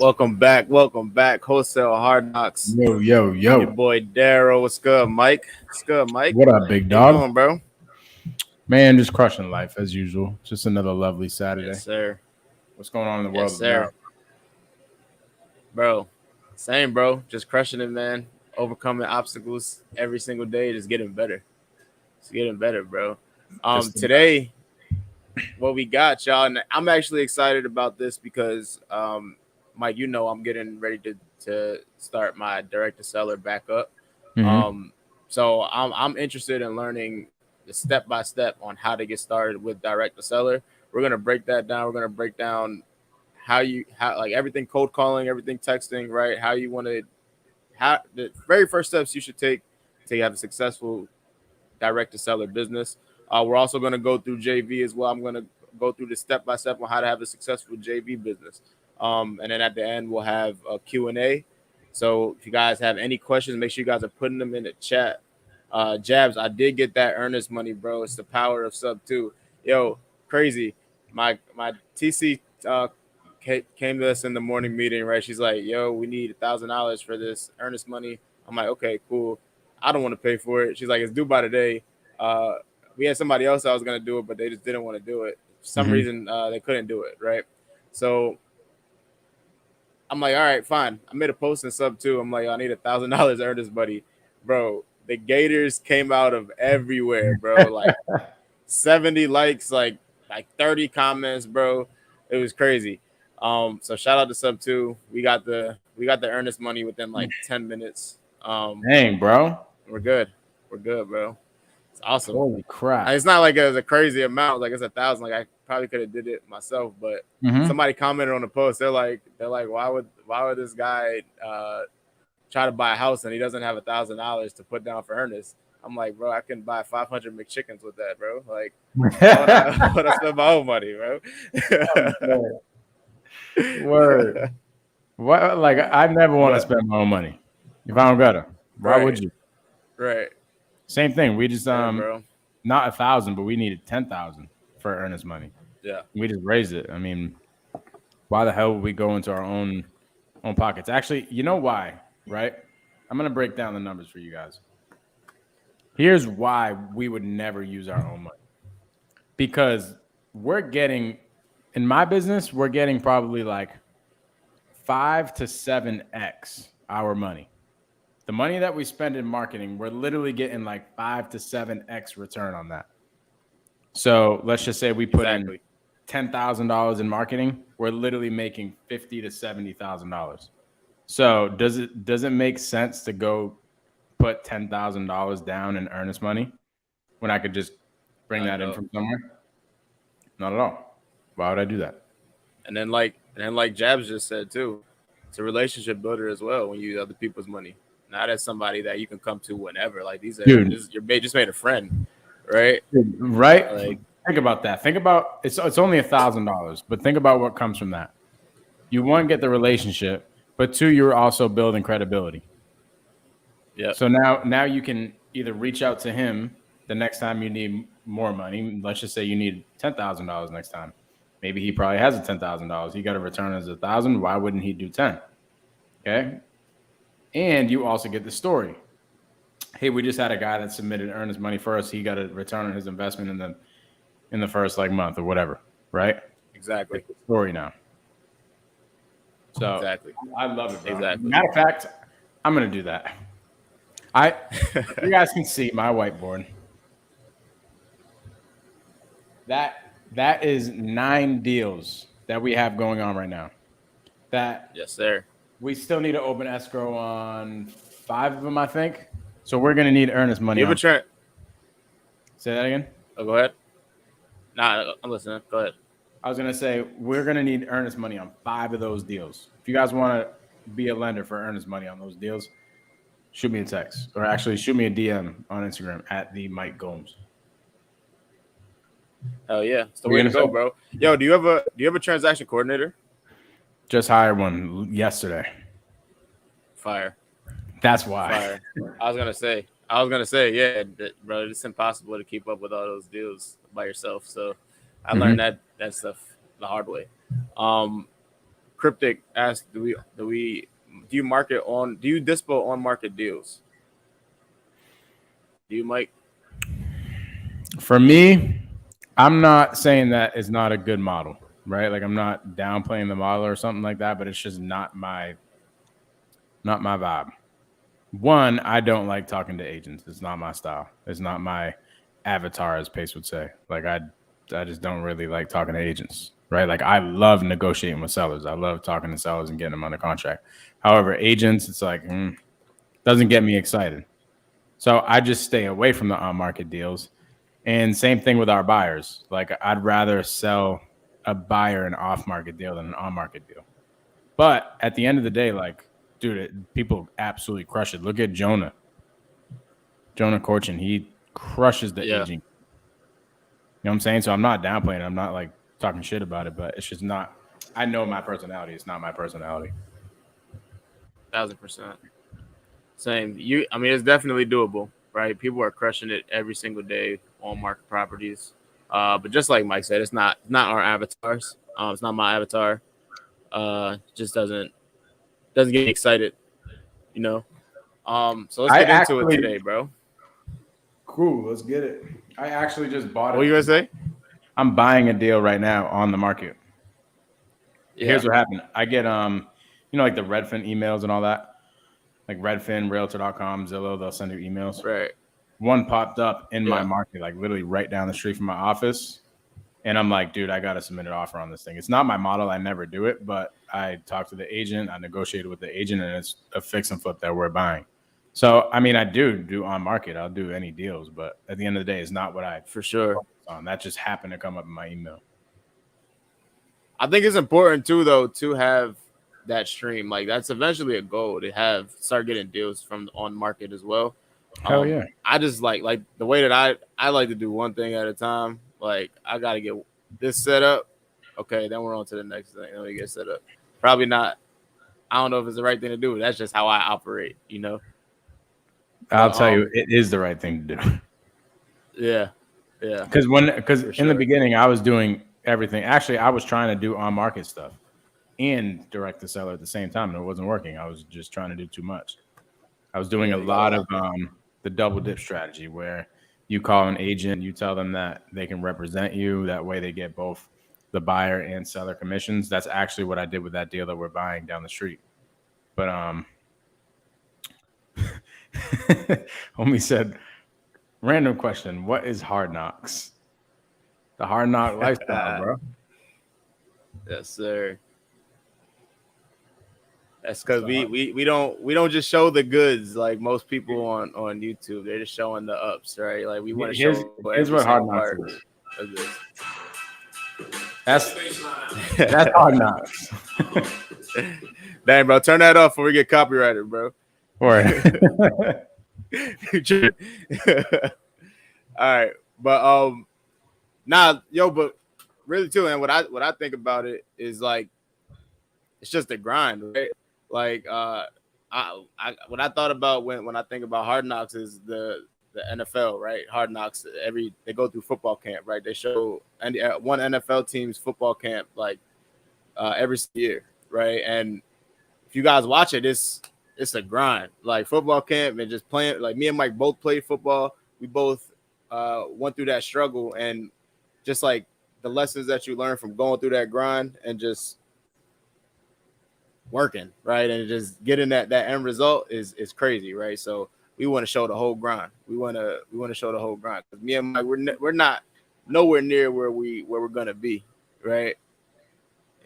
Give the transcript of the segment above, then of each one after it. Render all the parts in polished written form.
Welcome back. Wholesale Hardknocks. Yo, yo, Your yo. boy Daryll. What's good, Mike? What's good, Mike? What up, big How you dog? doing, bro? Man, just crushing life as usual. Just another lovely Yes, Saturday. sir. What's going on in the Yes, world of now? sir. Bro, same, bro. Just crushing it, man. Overcoming obstacles every single day. Just getting better. It's getting better, bro. Just Today, what we got, y'all, and I'm actually excited about this because, Mike, I'm getting ready to start my direct to seller back up. Um, so I'm interested in learning the step by step on how to get started with direct to seller. We're gonna break that down. We're gonna break down how like everything cold calling, everything texting, right? How you want to how the very first steps you should take to have a successful direct to seller business. We're also going to go through JV as well. I'm going to go through the step by step on how to have a successful JV business. And then at the end, we'll have a Q&A. So if you guys have any questions, make sure you guys are putting them in the chat. Jabs, I did get that earnest money, bro. It's the power of sub 2. Yo, crazy. My TC came to us in the morning meeting, right? She's like, yo, we need $1,000 for this earnest money. I'm like, okay, cool. I don't want to pay for it. She's like, it's due by today. We had somebody else that was going to do it, but they just didn't want to do it. For some reason, they couldn't do it, right? So I'm like, all right, fine. I made a post in sub 2. I'm like, I need $1,000 earnest money. Bro, the Gators came out of everywhere, bro. Like 70 likes, like 30 comments, bro. It was crazy. So shout out to sub 2. We got the earnest money within like 10 minutes. Dang, bro. We're good. We're good, bro. It's awesome. Holy crap. It's not like it was a crazy amount. Like it's 1,000. Like I probably could have did it myself, but somebody commented on the post. They're like, why would this guy try to buy a house and he doesn't have $1,000 to put down for earnest? I'm like, bro, I can buy 500 McChickens with that, bro. Like, why would I spend my own money, bro? Word. What? Like, I never want to spend my own money if I don't gotta. Why would you? Right. Same thing. We just bro. not 1,000, but we needed 10,000 for earnest money. Yeah. We just raised it. I mean, why the hell would we go into our own pockets? Actually, you know why, right? I'm gonna break down the numbers for you guys. Here's why we would never use our own money. Because we're getting, in my business, we're getting probably like 5 to 7x our money. The money that we spend in marketing, we're literally getting like 5 to 7x return on that. So let's just say we put in $10,000 in marketing, we're literally making $50,000 to $70,000. So does it make sense to go put $10,000 down in earnest money when I could just bring that in from somewhere? Not at all. Why would I do that? And then like Jabs just said too, it's a relationship builder as well when you use other people's money. Not as somebody that you can come to whenever. Like these are you just made a friend, right? Right. Like, think about that. Think about it's only $1,000, but think about what comes from that. You one, get the relationship, but two, you're also building credibility. Yeah. So now you can either reach out to him the next time you need more money. Let's just say you need $10,000 next time. Maybe he probably has a $10,000. He got a return as 1,000. Why wouldn't he do 10? Okay. And you also get the story. Hey, we just had a guy that submitted earnest money for us. He got a return on his investment in the first month or whatever, right? Exactly. It's the story now. So exactly. I love it, bro. Exactly. Matter of fact, I'm gonna do that. You guys can see my whiteboard. That is 9 deals that we have going on right now. Yes, sir. We still need to open escrow on 5 of them, I think. So we're gonna need earnest money. Say that again. Oh, go ahead. Nah, I'm listening. Go ahead. I was gonna say we're gonna need earnest money on 5 of those deals. If you guys want to be a lender for earnest money on those deals, shoot me a text, or actually shoot me a DM on Instagram at the Mike Gomes. Hell yeah, it's the way to go, bro. Yo, do you have a transaction coordinator? Just hired one yesterday. Fire. That's why. Fire. I was gonna say, yeah, bro. It's impossible to keep up with all those deals by yourself. So I learned that stuff the hard way. Cryptic asked, do you market on? Do you dispo on market deals? Do you, Mike? For me, I'm not saying that it's not a good model, right? Like I'm not downplaying the model or something like that, but it's just not my vibe. One, I don't like talking to agents. It's not my style. It's not my avatar, as Pace would say. Like I just don't really like talking to agents, right? Like I love negotiating with sellers. I love talking to sellers and getting them under contract. However, agents, it's like doesn't get me excited. So I just stay away from the on-market deals. And same thing with our buyers. Like I'd rather sell a buyer an off-market deal than an on-market deal. But at the end of the day, like, dude, people absolutely crush it. Look at Jonah Corchin. He crushes the Yeah, aging. You know what I'm saying? So I'm not downplaying it. I'm not like talking shit about it, but it's just not. I know my personality. It's not my personality. 1000%. Same. I mean, it's definitely doable, right? People are crushing it every single day on market properties. But just like Mike said, it's not our avatars. It's not my avatar. Just doesn't get me excited, you know. So let's I get into it actually today, bro. cool. Let's get it. I actually just bought What it. you gonna say? I'm buying a deal right now on the market. Yeah. Here's what happened. I get like the Redfin emails and all that. Like Redfin, Realtor.com, Zillow, they'll send you emails. Right. One popped up in my Yeah. market, like literally right down the street from my office. And I'm like, dude, I got to submit an offer on this thing. It's not my model. I never do it, but I talked to the agent. I negotiated with the agent, and it's a fix and flip that we're buying. So, I mean, I do on market. I'll do any deals, but at the end of the day, it's not what I For sure. focus on. That just happened to come up in my email. I think it's important too, though, to have that stream. Like that's eventually a goal to have start getting deals from on market as well. Hell yeah. I just like the way that I like to do one thing at a time. Like I got to get this set up. Okay, then we're on to the next thing. Then we get set up. Probably not. I don't know if it's the right thing to do. That's just how I operate, you know. I'll But tell you, it is the right thing to do. yeah, yeah, Because for in the sure. beginning, I was doing everything. Actually, I was trying to do on market stuff and direct to seller at the same time, and it wasn't working. I was just trying to do too much. I was doing Yeah, a you gotta lot of lock in. the double dip strategy where you call an agent, you tell them that they can represent you. That way, they get both the buyer and seller commissions. That's actually what I did with that deal that we're buying down the street. But homie said, random question: what is Hard Knocks? The Hard Knock lifestyle, bro. Yes, sir. That's It's because the hard. we don't just show the goods like most people on YouTube. They're just showing the ups, right? Like we want to Here's show every here's what single Hard Knocks part is. of this. That's that's Hard Knocks. Dang, bro, turn that off before we get copyrighted, bro. Or All right, but nah, yo, but really too, and what I think about it is like it's just a grind, right? Like I what I thought about when I think about Hard Knocks is the NFL, right? Hard Knocks they go through football camp, right? They show and one NFL team's football camp like every year, right? And if you guys watch it, it's a grind. Like football camp and just playing. Like me and Mike both played football. We both went through that struggle, and just like the lessons that you learn from going through that grind and just working, right, and just getting that end result is crazy, right? So we want to show the whole grind. We want to show the whole grind. Because me and Mike, we're not nowhere near where we're gonna be, right,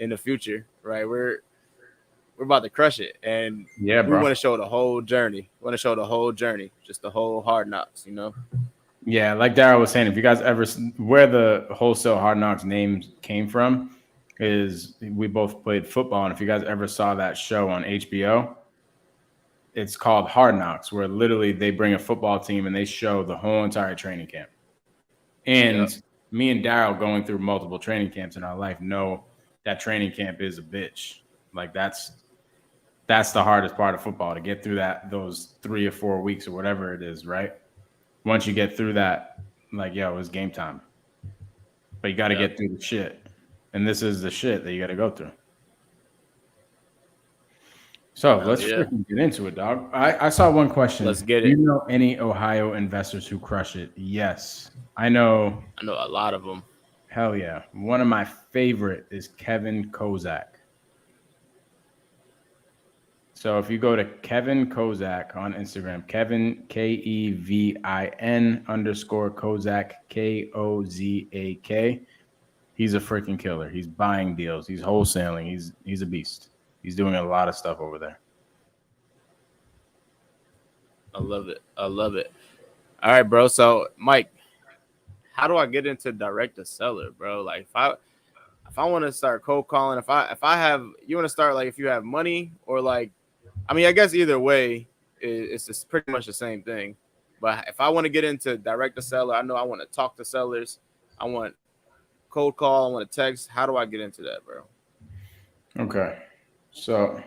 in the future, right? We're about to crush it, and yeah, we bro. want to show the whole journey. We want to show the whole journey, just the whole Hard Knocks, you know. Yeah, like Daryl was saying, if you guys ever where the Wholesale Hard Knocks name came from is we both played football, and if you guys ever saw that show on HBO, it's called Hard Knocks, where literally they bring a football team and they show the whole entire training camp. Yeah, And me and Daryl going through multiple training camps in our life know that training camp is a bitch. Like that's the hardest part of football to get through those 3 or 4 weeks or whatever it is, right? Once you get through that, like, yo, it's game time. But you got to yeah, get through the shit. And this is the shit that you got to go through. So Hell let's yeah. freaking get into it, dog. I saw one Let's question. get Do you it. know any Ohio investors who crush it? Yes. I know. I know a lot of them. Hell yeah. One of my favorite is Kevin Kozak. So if you go to Kevin Kozak on Instagram, Kevin KEVIN underscore Kozak KOZAK, he's a freaking killer. He's buying deals. He's wholesaling. He's a beast. He's doing a lot of stuff over there. I love it. I love it. All right, bro. So, Mike, how do I get into direct to seller, bro? Like, if I want to start cold calling, if I have, you want to start like if you have money or like, I mean, I guess either way, it's just pretty much the same thing. But if I want to get into direct to seller, I know I want to talk to sellers. I want cold call. I want to text. How do I get into that, bro? Okay. So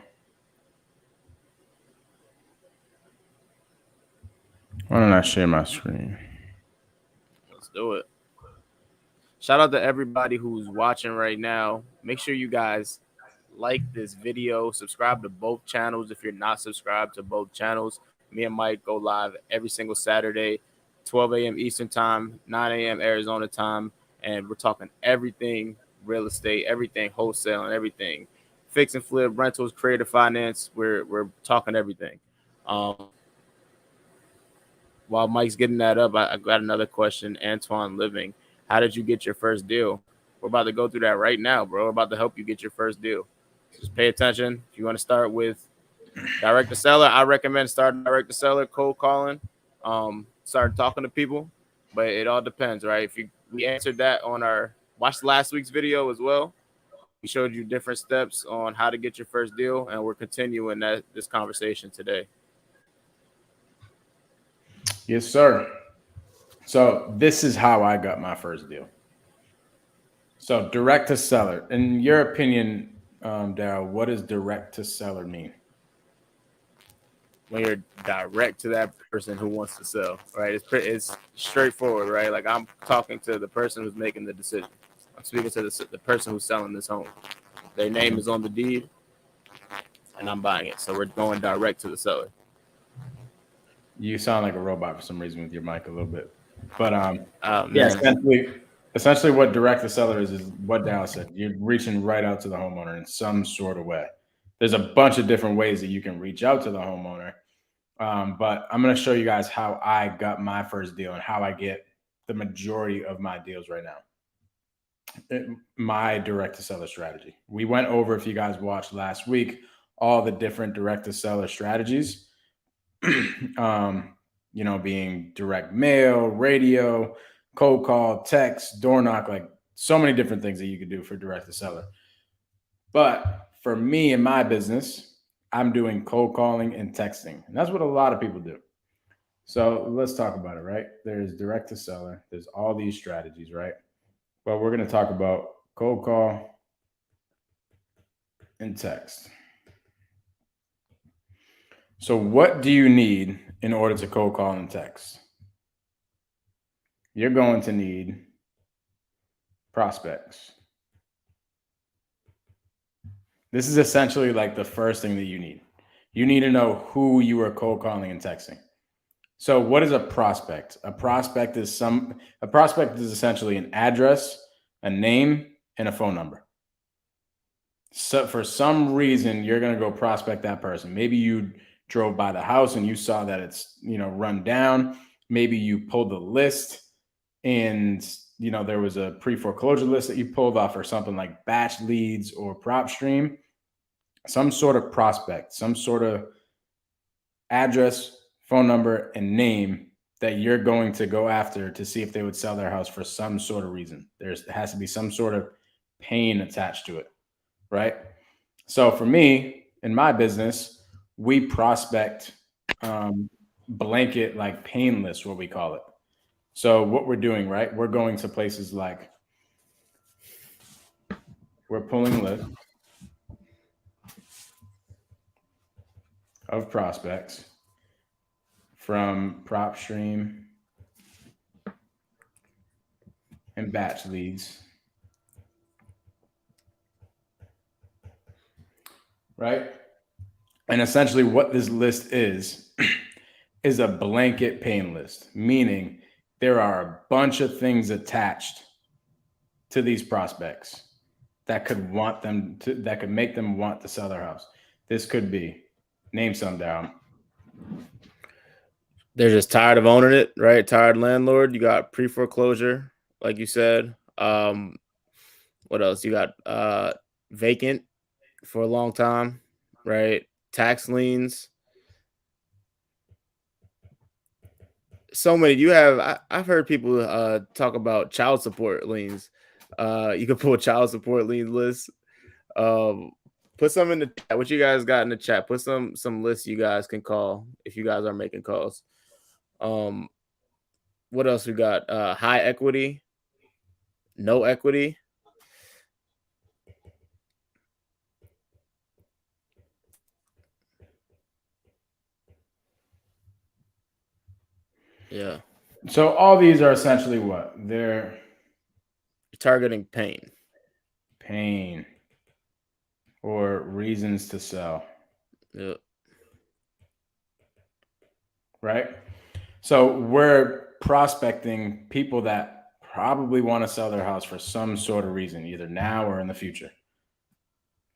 why don't I share my screen? Let's do it. Shout out to everybody who's watching right now. Make sure you guys like this video, subscribe to both channels if you're not subscribed to both channels. Me and Mike go live every single Saturday, 12 a.m. Eastern Time, 9 a.m. Arizona time, and we're talking everything real estate, everything wholesale, and everything fix and flip, rentals, creative finance. We're talking everything. Um, while Mike's getting that up, I got another question. Antoine Living, how did you get your first deal? We're about to go through that right now, bro. We're about to help you get your first deal. Just pay attention. If you want to start with direct to seller, I recommend starting direct to seller, cold calling, start talking to people. But it all depends, right? If you we answered that on our watch last week's video as well. We showed you different steps on how to get your first deal, and we're continuing that this conversation today. Yes, sir. So this is how I got my first deal. So direct to seller. In your opinion, Daryl, what does direct to seller mean? When you're direct to that person who wants to sell, right? It's straightforward, right? Like I'm talking to the person who's making the decision. I'm speaking to the person who's selling this home. Their name is on the deed, and I'm buying it. So we're going direct to the seller. You sound like a robot for some reason with your mic a little bit. But Oh yeah, man, essentially what direct to seller is what Dallas said. You're reaching right out to the homeowner in some sort of way. There's a bunch of different ways that you can reach out to the homeowner. But I'm going to show you guys how I got my first deal and how I get the majority of my deals right now. My direct to seller strategy. We went over, if you guys watched last week, all the different direct to seller strategies. Being direct mail, radio, cold call, text, door knock, like so many different things that you could do for direct to seller. But for me in my business, I'm doing cold calling and texting. And that's what a lot of people do. So let's talk about it, right? There's direct to seller, there's all these strategies, right? But we're going to talk about cold call and text. So, what do you need in order to cold call and text? You're going to need prospects. This is essentially like the first thing that you need. You need to know who you are cold calling and texting. So, what is a prospect? A prospect is essentially an address, a name, and a phone number. So, for some reason, you're going to go prospect that person. Maybe you drove by the house and you saw that it's run down. Maybe you pulled the list and there was a pre-foreclosure list that you pulled off or something like batch leads or prop stream. Some sort of prospect, some sort of address, phone number, and name that you're going to go after to see if they would sell their house for some sort of reason. There has to be some sort of pain attached to it, right? So for me, in my business, we prospect blanket like pain list, what we call it. So what we're doing, right? We're going to places like we're pulling lists of prospects from PropStream and batch leads, right? And essentially, what this list is a blanket pain list, meaning there are a bunch of things attached to these prospects that could make them want to sell their house. This could be, name some down. They're just tired of owning it, right? Tired landlord. You got pre-foreclosure, like you said. What else? You got vacant for a long time, right? Tax liens. So many. You have I've heard people talk about child support liens. You can pull a child support lien list. Um, put some in the chat. What you guys got in the chat? Put some lists you guys can call if you guys are making calls. Um, what else we got? High equity, no equity. Yeah. So all these are essentially what? They're Targeting pain. pain or reasons to sell, Yeah. right? So we're prospecting people that probably want to sell their house for some sort of reason, either now or in the future.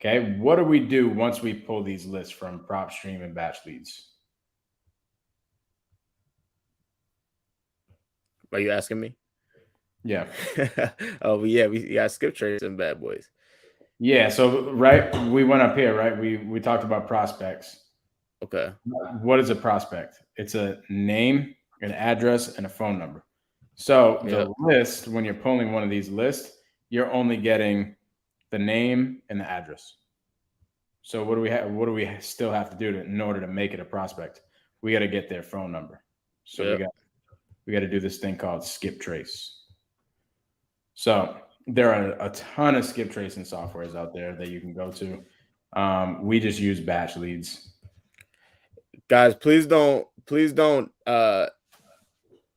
Okay, what do we do once we pull these lists from PropStream and Batch Leads? Are you asking me? Yeah. Oh, yeah, we got skip trace and bad boys. Yeah. So right, we went up here, right? We talked about prospects. Okay. What is a prospect? It's a name, an address, and a phone number. So Yep. the list, when you're pulling one of these lists, you're only getting the name and the address. So what do we have? What do we still have to do in order to make it a prospect? We got to get their phone number. So Yep. we got to do this thing called skip trace. So there are a ton of skip tracing softwares out there that you can go to. We just use Batch Leads. Guys, please don't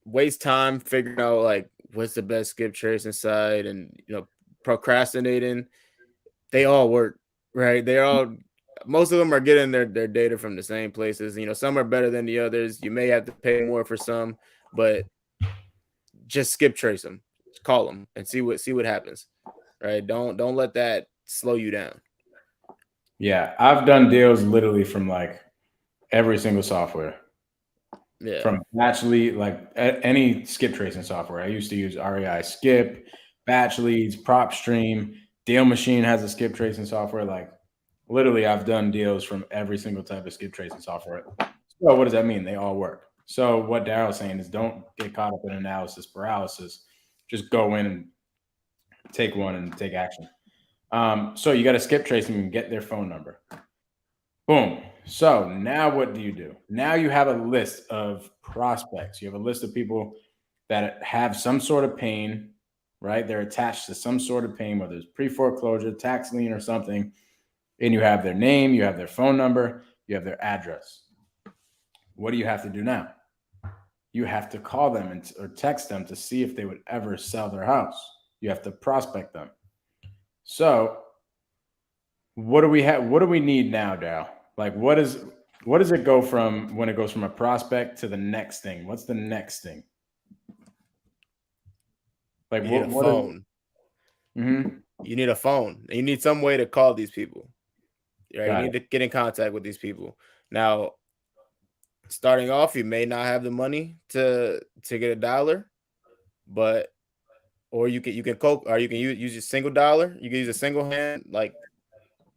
waste time figuring out like what's the best skip tracing site and procrastinating. They all work, right? Most of them are getting their data from the same places. Some are better than the others. You may have to pay more for some, but just skip trace them. Just call them and see what happens. Right? Don't let that slow you down. Yeah, I've done deals literally from like every single software. Yeah. From Batch Lead, like any skip tracing software. I used to use REI Skip, Batch Leads, PropStream. Deal Machine has a skip tracing software. Like literally, I've done deals from every single type of skip tracing software. So what does that mean? They all work. So what Daryl's saying is don't get caught up in analysis paralysis. Just go in and take one and take action. So you got to skip trace them and get their phone number. Boom. So now what do? Now you have a list of prospects. You have a list of people that have some sort of pain, right? They're attached to some sort of pain, whether it's pre-foreclosure, tax lien, or something. And you have their name, you have their phone number, you have their address. What do you have to do now? You have to call them or text them to see if they would ever sell their house. You have to prospect them. So what do we have? What do we need now, Daryl? Like what does it go from when it goes from a prospect to the next thing? What's the next thing? Like You need a phone. You need a phone. You need some way to call these people. Right? You need to get in contact with these people. Now, starting off, you may not have the money to get a dollar, but or you can use a single dollar. You can use a single hand, like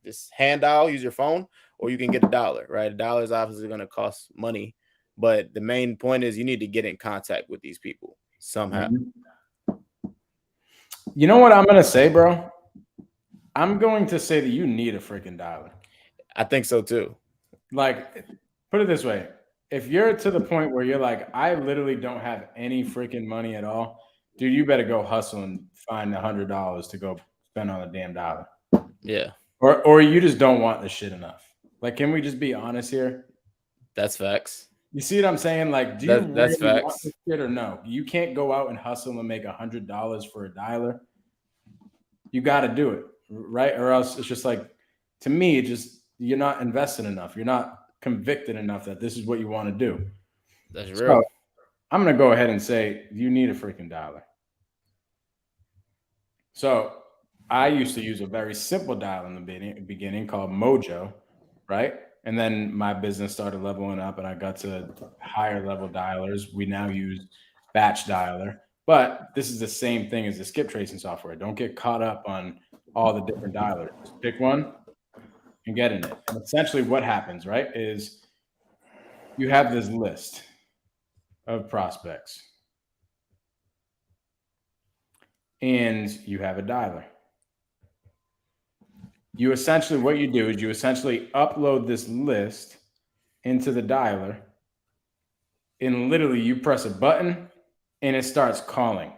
this hand dial, use your phone, or you can get a dollar, right? A dollar is obviously going to cost money, but the main point is you need to get in contact with these people somehow. You know what I'm going to say, bro? I'm going to say that you need a freaking dollar. I think so too. Like, put it this way. If you're to the point where you're like, I literally don't have any freaking money at all, dude, you better go hustle and find $100 to go spend on a damn dollar. Yeah. Or you just don't want the shit enough. Like, can we just be honest here? That's facts. You see what I'm saying? Like, do you that's really want facts. this shit or no? You can't go out and hustle and make $100 for a dollar. You got to do it, right? Or else it's just like, to me, it just you're not invested enough. You're not convicted enough that this is what you want to do. That's So real. I'm going to go ahead and say you need a freaking dialer. So I used to use a very simple dial in the beginning called Mojo, right? And then my business started leveling up and I got to higher level dialers. We now use batch dialer, but this is the same thing as the skip tracing software. Don't get caught up on all the different dialers. Just pick one and get in it. And essentially what happens, right, is you have this list of prospects and you have a dialer. You essentially, what you do is you essentially upload this list into the dialer, and literally you press a button and it starts calling.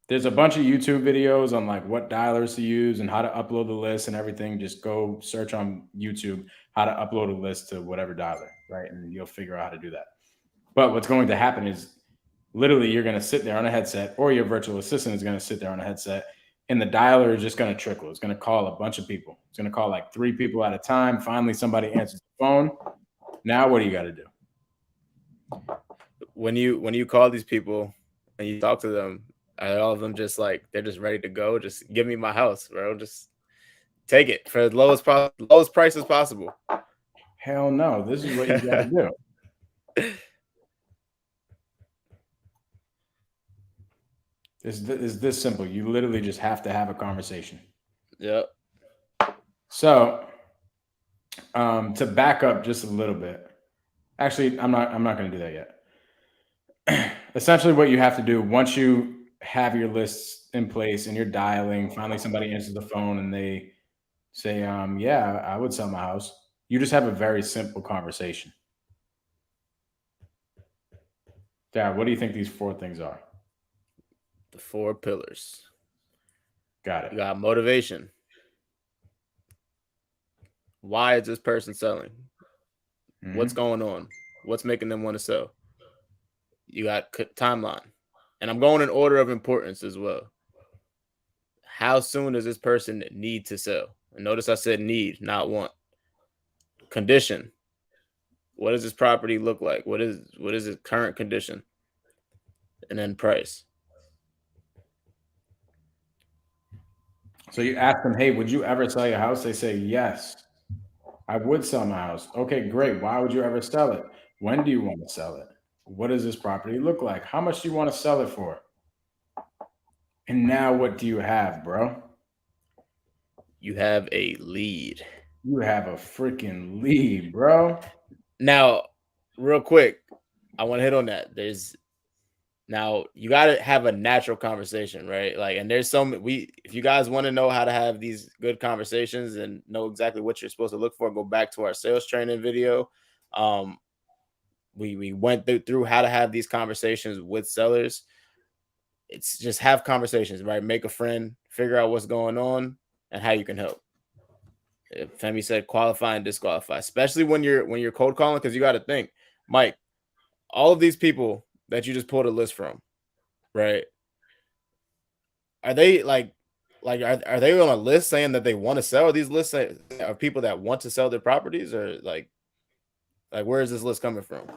There's a bunch of YouTube videos on like what dialers to use and how to upload the list and everything. Just go search on YouTube how to upload a list to whatever dialer, right? And you'll figure out how to do that. But what's going to happen is literally you're going to sit there on a headset, or your virtual assistant is going to sit there on a headset, and the dialer is just going to trickle. It's going to call a bunch of people. It's going to call like 3 people at a time. Finally, somebody answers the phone. Now, what do you got to do? When you call these people and you talk to them, are all of them just like they're just ready to go? Just give me my house, bro. Just take it for the lowest prices possible. Hell no. This is what you got to do. It's this simple. You literally just have to have a conversation. Yep. So, to back up just a little bit, actually, I'm not going to do that yet. Essentially, what you have to do once you have your lists in place and you're dialing, finally somebody answers the phone and they say, "Yeah, I would sell my house." You just have a very simple conversation. Dad, what do you think these 4 things are? The 4 pillars. Got it. You got motivation. Why is this person selling? Mm-hmm. What's going on? What's making them want to sell? You got timeline. And I'm going in order of importance as well. How soon does this person need to sell? And notice I said need, not want. Condition. What does this property look like? What is its current condition? And then price. So you ask them, "Hey, would you ever sell your house?" They say, "Yes, I would sell my house." Okay, great. Why would you ever sell it? When do you want to sell it? What does this property look like? How much do you want to sell it for? And now what do you have, bro? You have a lead. You have a freaking lead, bro. Now, real quick, I want to hit on that. Now you got to have a natural conversation, right? Like, and there's if you guys want to know how to have these good conversations and know exactly what you're supposed to look for, go back to our sales training video. We went through how to have these conversations with sellers. It's just have conversations, right? Make a friend, figure out what's going on and how you can help. Femi said qualify and disqualify, especially when you're cold calling, because you got to think, Mike, all of these people that you just pulled a list from, right? Are they are they on a list saying that they want to sell? Are these lists are people that want to sell their properties, or like where is this list coming from?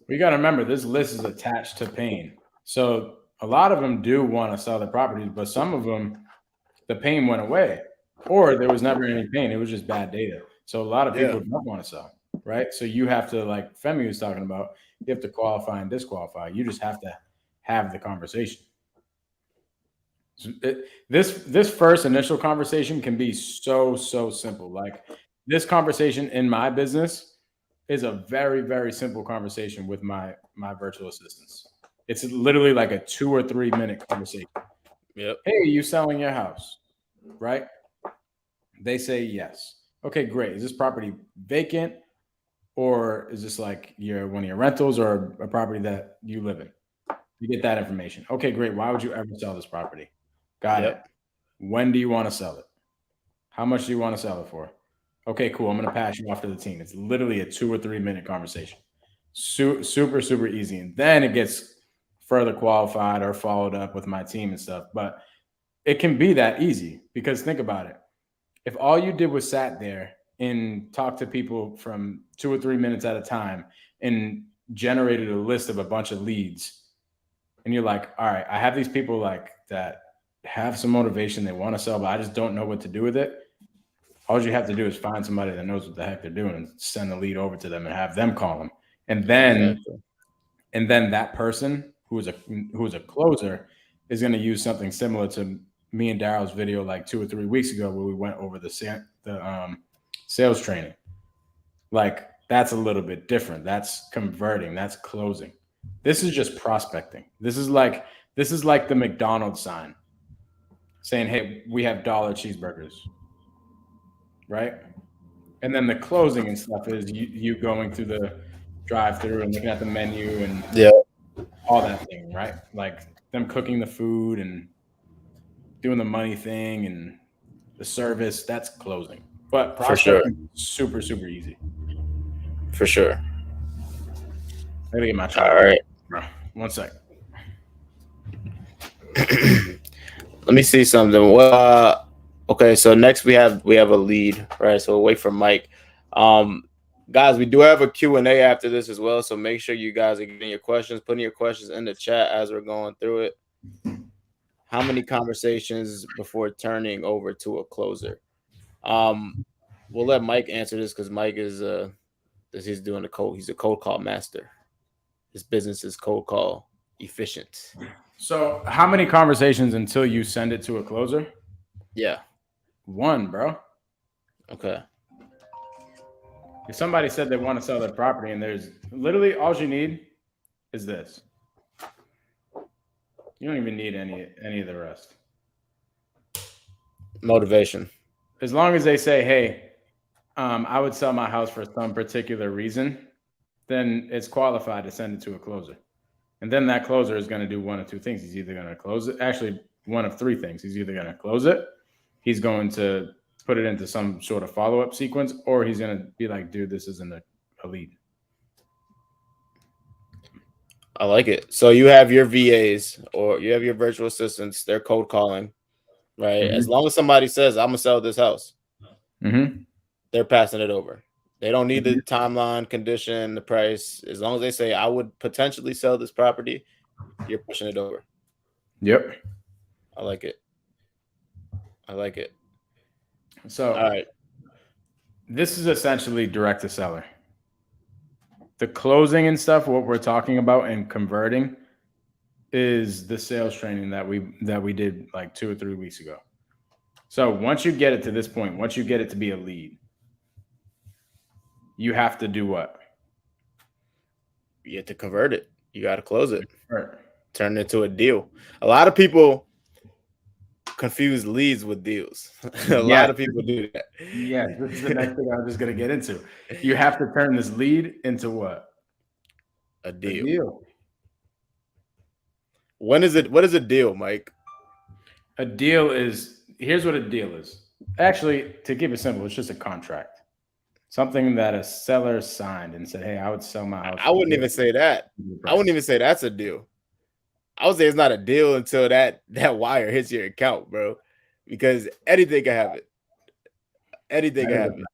We got to remember this list is attached to pain. So a lot of them do want to sell their properties, but some of them, the pain went away, or there was never any pain. It was just bad data. So a lot of people don't want to sell, right? So you have to, like Femi was talking about, you have to qualify and disqualify. You just have to have the conversation. This first initial conversation can be so simple. Like this conversation in my business is a very, very simple conversation with my virtual assistants. It's literally like a 2 or 3 minute conversation. Yep. Hey, you selling your house, right? They say yes. Okay, great. Is this property vacant, or is this like one of your rentals or a property that you live in? You get that information. Okay, great. Why would you ever sell this property? Got it. When do you want to sell it? How much do you want to sell it for? Okay, cool. I'm going to pass you off to the team. It's literally a 2 or 3 minute conversation. Super, super easy. And then it gets further qualified or followed up with my team and stuff. But it can be that easy because think about it. if all you did was sat there and talked to people from 2 or 3 minutes at a time and generated a list of a bunch of leads, and you're like, all right, I have these people like that have some motivation, they want to sell, but I just don't know what to do with it. All you have to do is find somebody that knows what the heck they're doing and send the lead over to them and have them call them. And then Exactly. that person who is a closer is going to use something similar to me and Daryl's video like 2 or 3 weeks ago where we went over the sales training. Like that's a little bit different. That's converting. That's closing. This is just prospecting. This is like the McDonald's sign saying, "Hey, we have dollar cheeseburgers," right? And then the closing and stuff is you going through the drive-through and looking at the menu and Yeah, all that thing, right? Like them cooking the food and doing the money thing and the service. That's closing. But for sure. prospecting super super easy. For sure. I gotta get my All charger, right. bro. 1 sec. Let me see something. Well, okay. So next we have a lead, right? So we'll wait for Mike. Guys, we do have a Q&A after this as well. So make sure you guys are getting your questions, putting your questions in the chat as we're going through it. How many conversations before turning over to a closer? We'll let Mike answer this because Mike is he's doing he's a cold call master. His business is cold call efficient. So, how many conversations until you send it to a closer? Yeah. One, bro. Okay. If somebody said they want to sell their property and there's literally all you need is this. You don't even need any of the rest. Motivation. As long as they say, "Hey, I would sell my house for some particular reason," then it's qualified to send it to a closer. And then that closer is going to do one of two things. He's either going to close it. Actually, one of three things. He's either going to close it, he's going to put it into some sort of follow-up sequence, or he's going to be like, "Dude, this isn't a lead." I like it. So you have your VAs or you have your virtual assistants. They're cold calling, right? Mm-hmm. As long as somebody says, "I'm gonna sell this house," Mm-hmm. they're passing it over. They don't need Mm-hmm. the timeline, condition, the price. As long as they say, "I would potentially sell this property," you're pushing it over. Yep. I like it. I like it. So All right. this is essentially direct to seller. The closing and stuff, what we're talking about and converting, is the sales training that we did like 2 or 3 weeks ago. So once you get it to this point, once you get it to be a lead, you have to do what? You have to convert it. You got to close it. Right. Turn it into a deal. A lot of people confuse leads with deals. A lot of people do that. Yeah, this is the next thing I was just gonna get into. You have to turn this lead into what? A A deal. deal. When is it? What is a deal, Mike? A deal is, here's what a deal is. Actually, to keep it simple, it's just a contract. Something that a seller signed and said, "Hey, I would sell my house." I wouldn't even say that. I wouldn't even say that's a deal. I would say it's not a deal until that wire hits your account, bro. Because anything can happen. Anything can happen.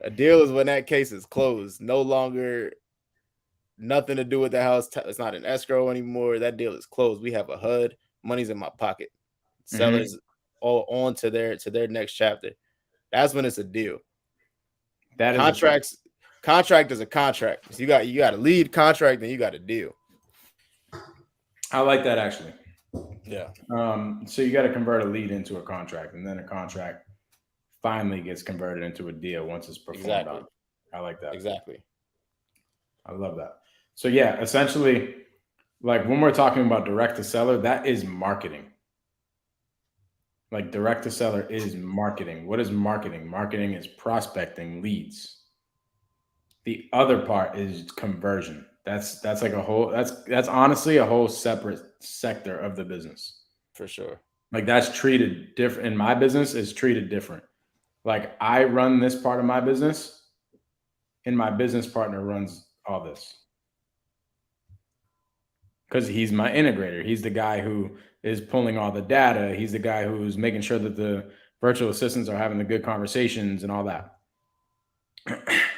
A deal is when that case is closed. No longer nothing to do with the house. It's not an escrow anymore. That deal is closed. We have a HUD. Money's in my pocket. Sellers all on to their next chapter. That's when it's a deal. That Contract is a contract. So you got a lead contract and you got a deal. I like that actually. Yeah. So you got to convert a lead into a contract, and then a contract finally gets converted into a deal once it's performed. Exactly. On. I like that. Exactly. I love that. So yeah, essentially, like when we're talking about direct to seller, that is marketing. Like direct to seller is marketing. What is marketing? Marketing is prospecting leads. The other part is conversion. That's like a whole that's honestly a whole separate sector of the business. For sure. Like that's treated different in my business is treated different. Like I run this part of my business and my business partner runs all this. Because he's my integrator. He's the guy who is pulling all the data. He's the guy who's making sure that the virtual assistants are having the good conversations and all that.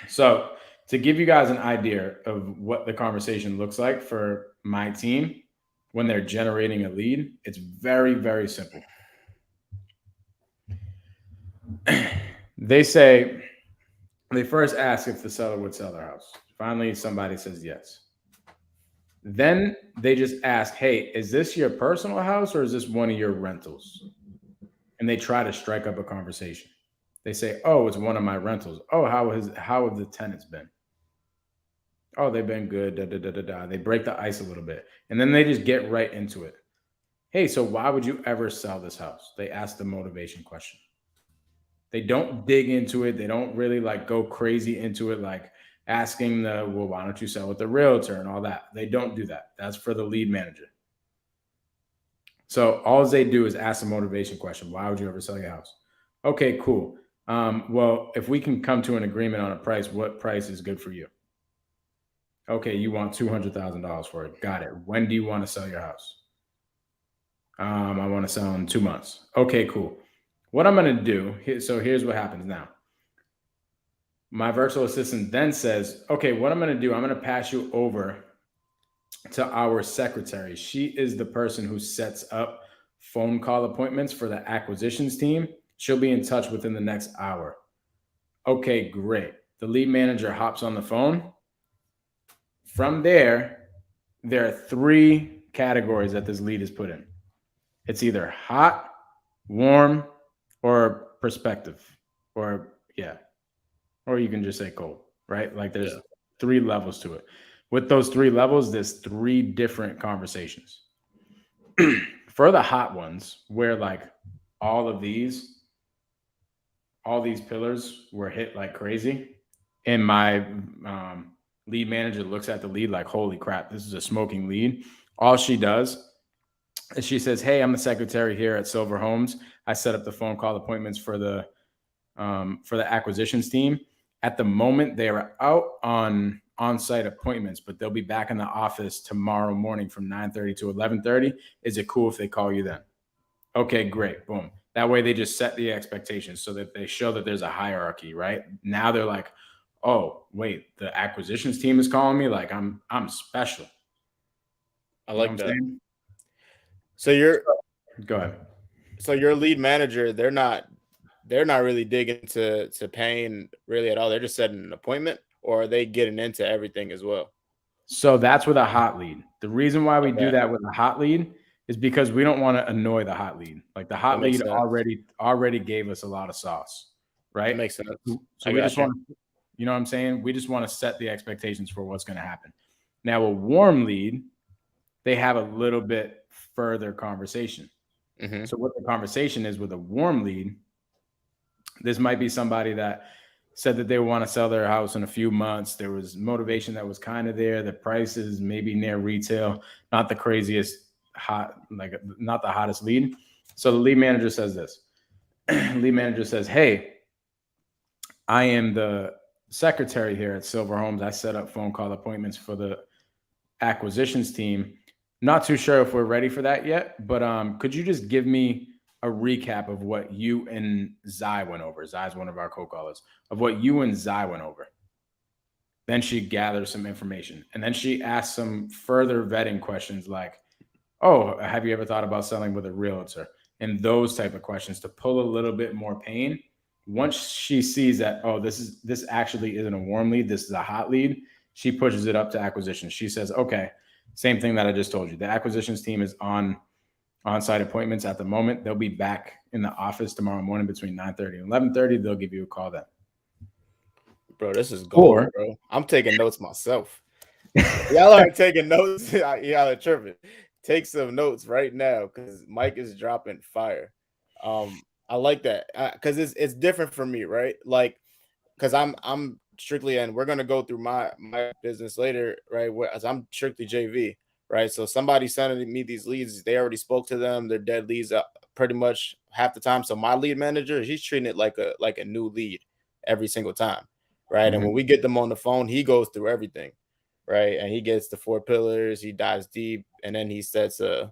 So, to give you guys an idea of what the conversation looks like for my team when they're generating a lead, it's very, very simple. They say, they first ask if the seller would sell their house. Finally, somebody says yes. Then they just ask, hey, is this your personal house or is this one of your rentals? And they try to strike up a conversation. They say, oh, it's one of my rentals. Oh, how have the tenants been? Oh, they've been good. Da, da, da, da, da. They break the ice a little bit. And then they just get right into it. Hey, so why would you ever sell this house? They ask the motivation question. They don't dig into it. They don't really like go crazy into it, like asking well, why don't you sell with the realtor and all that? They don't do that. That's for the lead manager. So all they do is ask a motivation question. Why would you ever sell your house? Okay, cool. Well, if we can come to an agreement on a price, what price is good for you? Okay, you want $200,000 for it. Got it. When do you want to sell your house? I want to sell in 2 months. Okay, cool. What I'm going to do, so here's what happens now. My virtual assistant then says, okay, what I'm going to do, I'm going to pass you over to our secretary. She is the person who sets up phone call appointments for the acquisitions team. She'll be in touch within the next hour. Okay, great. The lead manager hops on the phone. From there are 3 categories that this lead is put in. It's either hot, warm, or perspective, or you can just say cold, right? Like there's 3 levels to it. With those 3 levels, there's 3 different conversations. For the hot ones, where like all these pillars were hit like crazy, and my lead manager looks at the lead like, holy crap, this is a smoking lead. All she does is she says, hey, I'm the secretary here at Silver Homes. I set up the phone call appointments for the acquisitions team. At the moment, they are out on-site appointments, but they'll be back in the office tomorrow morning from 9:30 to 11:30. Is it cool if they call you then? Okay, great. Boom. That way they just set the expectations so that they show that there's a hierarchy, right? Now they're like, oh, wait, the acquisitions team is calling me. Like I'm special. I like that. Saying? So Go ahead. So your lead manager, they're not really digging to paying really at all. They're just setting an appointment, or are they getting into everything as well? So that's with a hot lead. The reason why we do that with a hot lead is because we don't want to annoy the hot lead. Like the hot lead already gave us a lot of sauce, right? That makes sense. So we just want to, you know what I'm saying? We just want to set the expectations for what's going to happen. Now, a warm lead, they have a little bit further conversation. Mm-hmm. So what the conversation is with a warm lead, this might be somebody that said that they want to sell their house in a few months. There was motivation that was kind of there. The prices maybe near retail, not the craziest not the hottest lead. So the lead manager says this. Lead manager says, hey, I am the secretary here at Silver Homes. I set up phone call appointments for the acquisitions team. Not too sure if we're ready for that yet, but could you just give me a recap of what you and Zai went over? Zai's one of our co-callers, of what you and Zai went over. Then she gathers some information, and then she asks some further vetting questions like, oh, have you ever thought about selling with a realtor? And those type of questions to pull a little bit more pain. Once she sees that, oh, this actually isn't a warm lead, this is a hot lead, she pushes it up to acquisitions. She says, okay, same thing that I just told you. The acquisitions team is on-site appointments at the moment. They'll be back in the office tomorrow morning between 9:30 and 11:30. They'll give you a call then. Bro, this is gold, bro. I'm taking notes myself. Y'all aren't taking notes. Y'all are tripping. Take some notes right now because Mike is dropping fire. I like that because it's different for me, right? Like, because I'm strictly, and we're gonna go through my business later, right? As I'm strictly JV, right? So somebody sending me these leads, they already spoke to them. They're dead leads pretty much half the time. So my lead manager, he's treating it like a new lead every single time, right? Mm-hmm. And when we get them on the phone, he goes through everything, right? And he gets the 4 pillars, he dives deep, and then he sets the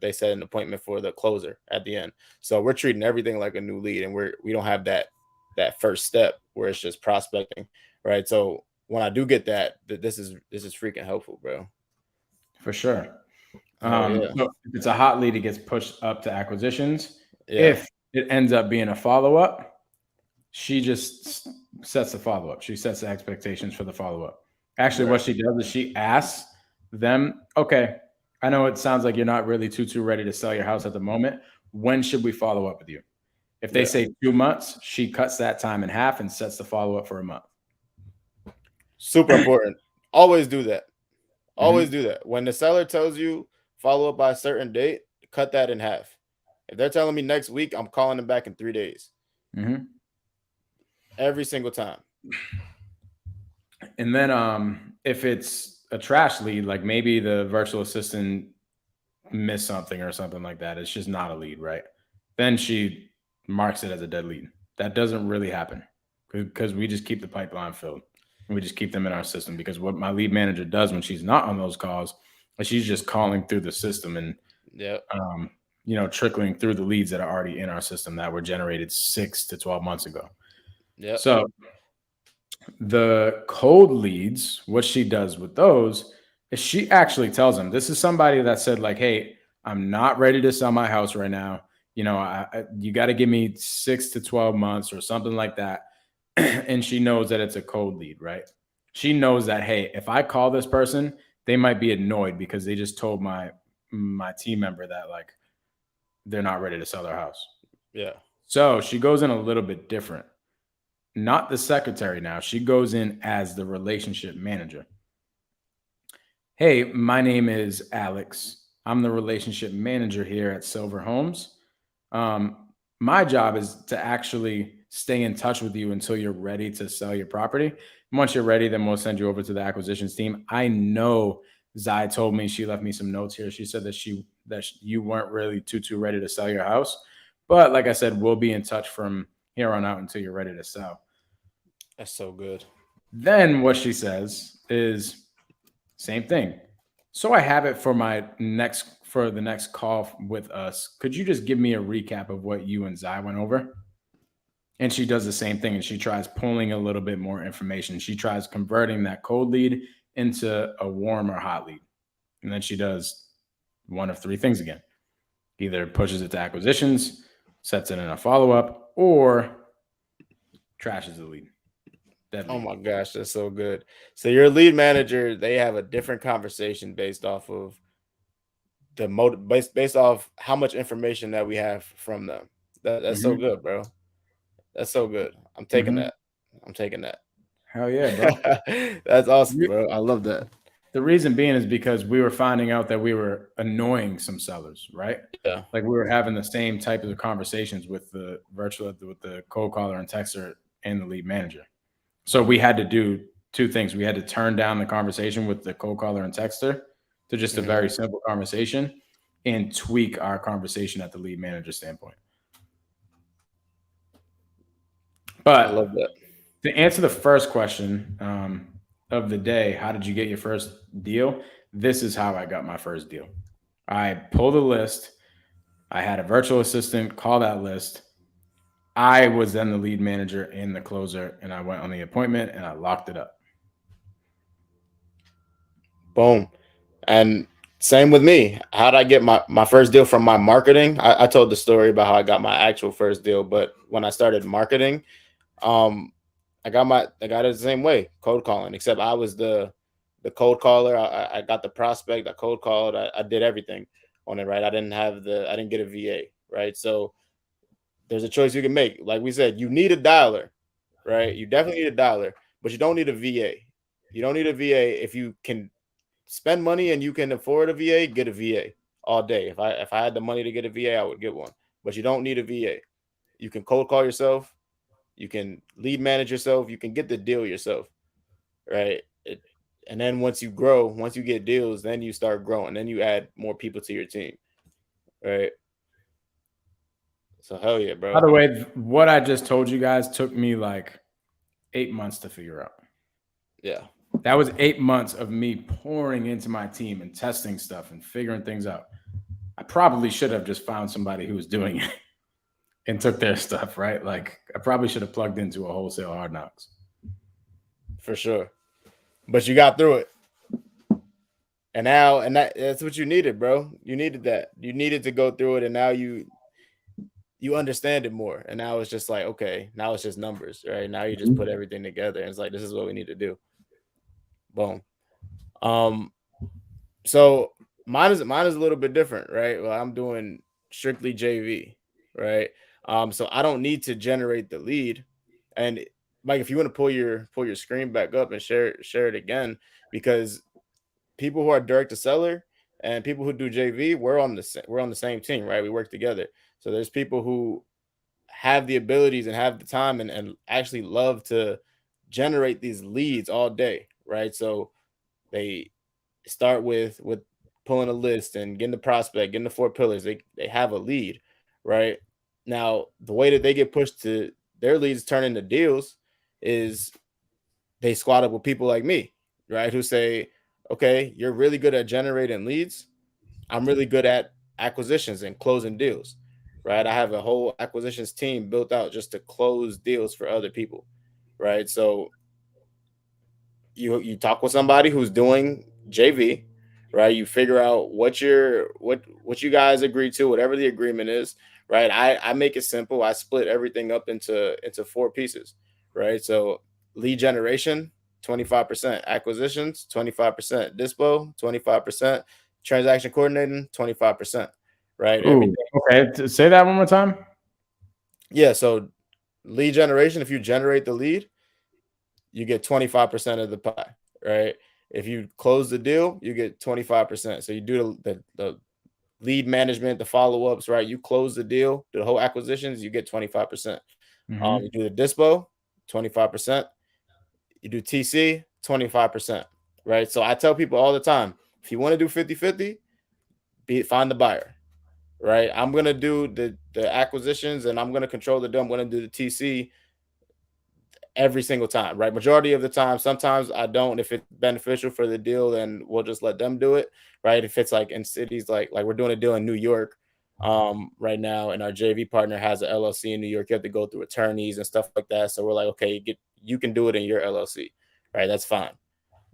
they set an appointment for the closer at the end. So we're treating everything like a new lead, and we don't have that first step where it's just prospecting, right? So when I do get that, this is freaking helpful, bro. For sure. Hell yeah, So if it's a hot lead, it gets pushed up to acquisitions. yeah, If it ends up being a follow up, she just sets the follow up. She sets the expectations for the follow up. Actually, right. what she does is she asks them, okay, I know it sounds like you're not really too ready to sell your house at the moment. When should we follow up with you? If they Yeah, say 2 months, she cuts that time in half and sets the follow up for a month. super important. Always do that. Always Mm-hmm. do that. When the seller tells you follow up by a certain date, cut that in half. If they're telling me next week, I'm calling them back in 3 days. Mm-hmm. Every single time. And then if it's a trash lead, like maybe the virtual assistant missed something or something like that, it's just not a lead, right? Then she marks it as a dead lead. That doesn't really happen because we just keep the pipeline filled. And we just keep them in our system because what my lead manager does when she's not on those calls is she's just calling through the system and Yep. trickling through the leads that are already in our system that were generated 6 to 12 months ago. Yep. So the cold leads, what she does with those is she actually tells them, this is somebody that said like, hey, I'm not ready to sell my house right now. You got to give me 6 to 12 months or something like that. And she knows that it's a cold lead, right? She knows that, hey, if I call this person, they might be annoyed because they just told my team member that like they're not ready to sell their house. Yeah. So she goes in a little bit different. Not the secretary now. She goes in as the relationship manager. Hey, my name is Alex. I'm the relationship manager here at Silver Homes. My job is to actually stay in touch with you until you're ready to sell your property. Once you're ready, then we'll send you over to the acquisitions team. I know Zai told me, she left me some notes here. She said that you weren't really too ready to sell your house, but like I said, we'll be in touch from here on out until you're ready to sell. That's so good. Then what she says is same thing. So I have it for the next call with us. Could you just give me a recap of what you and Zai went over? And she does the same thing and she tries pulling a little bit more information. She tries converting that cold lead into a warm or hot lead. And then she does one of three things again. Either pushes it to acquisitions, sets it in a follow-up, or trashes the lead. Oh Deadly. my gosh, that's so good. So your lead manager, they have a different conversation based off of based off how much information that we have from them. That's so Mm-hmm. good, bro. That's so good. I'm taking Mm-hmm. that. I'm taking that. Hell yeah, bro. That's awesome, bro. I love that. The reason being is because we were finding out that we were annoying some sellers, right? Yeah. Like we were having the same type of conversations with with the cold caller and texter and the lead manager. So we had to do two things. We had to turn down the conversation with the cold caller and texter to just a Mhm. very simple conversation and tweak our conversation at the lead manager standpoint. I love But that. to answer the first question of the day, how did you get your first deal? This is how I got my first deal. I pulled a list. I had a virtual assistant call that list. I was then the lead manager and the closer, and I went on the appointment and I locked it up. Boom. And same with me. How'd I get my first deal from my marketing? I told the story about how I got my actual first deal, but when I started marketing, um, I got it the same way, cold calling, except I was the cold caller. I got the prospect, I cold called, I did everything on it, right? I didn't get a VA, right? So there's a choice you can make. Like we said, you need a dialer, right? You definitely need a dialer, but you don't need a VA. You don't need a VA if you can spend money and you can afford a VA, get a VA all day. If I had the money to get a VA, I would get one. But you don't need a VA. You can cold call yourself, you can lead manage yourself, you can get the deal yourself, right? And then once you get deals, then you start growing, then you add more people to your team, right? So hell yeah, By bro. the way, what I just told you guys took me like 8 months to figure out. Yeah. That was 8 months of me pouring into my team and testing stuff and figuring things out. I probably should have just found somebody who was doing it and took their stuff, right? Like I probably should have plugged into a Wholesale Hard Knocks. For sure. But you got through it. And now, that's what you needed, bro. You needed that. You needed to go through it, and now you understand it more. And now it's just like, okay, now it's just numbers, right? Now you just put everything together, and it's like, this is what we need to do. Boom. Um, so mine is a little bit different, right? Well, I'm doing strictly JV, right? So I don't need to generate the lead. And Mike, if you want to pull your screen back up and share it again, because people who are direct to seller and people who do JV, we're on the same team, right? We work together. So there's people who have the abilities and have the time and actually love to generate these leads all day, right? So they start with pulling a list and getting the prospect, getting the four pillars. They have a lead, right? Now the way that they get pushed to their leads turn into deals is they squat up with people like me, right? Who say, okay, you're really good at generating leads. I'm really good at acquisitions and closing deals, right? I have a whole acquisitions team built out just to close deals for other people, right? So you talk with somebody who's doing JV, right? You figure out what you guys agree to, whatever the agreement is, right? I make it simple. I split everything up into four pieces, right? So lead generation, 25%, acquisitions, 25%, dispo, 25%, transaction coordinating, 25%, right? Ooh, Everything. okay. Say that one more time. Yeah. So lead generation, if you generate the lead, you get 25% of the pie, right? If you close the deal, you get 25%. So you do the lead management, the follow ups, right? You close the deal, the whole acquisitions, you get 25%. Mm-hmm. You do the dispo, 25%. You do TC, 25%, right? So I tell people all the time, if you want to do 50-50, find the buyer, right? I'm going to do the acquisitions and I'm going to control the deal. I'm going to do the TC every single time, right? Majority of the time. Sometimes I don't. If it's beneficial for the deal, then we'll just let them do it, right? If it's like in cities like we're doing a deal in New York right now, and our JV partner has an LLC in New York, you have to go through attorneys and stuff like that. So we're like, okay, you can do it in your LLC, right? That's fine.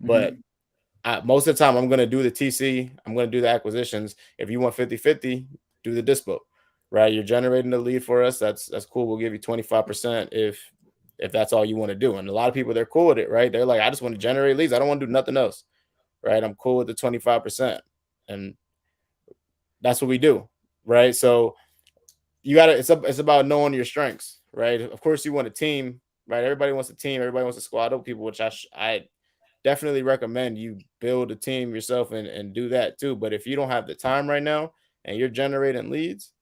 But Mm-hmm. most of the time, I'm going to do the TC. I'm going to do the acquisitions. If you want 50-50, do the dispo, right? You're generating the lead for us. That's cool. We'll give you 25% if that's all you want to do. And a lot of people, they're cool with it, right? They're like, I just want to generate leads. I don't want to do nothing else, right? I'm cool with the 25%. And that's what we do, right? So it's about knowing your strengths, right? Of course, you want a team, right? Everybody wants a team. Everybody wants a squad of people, which I definitely recommend you build a team yourself and do that too. But if you don't have the time right now and you're generating leads,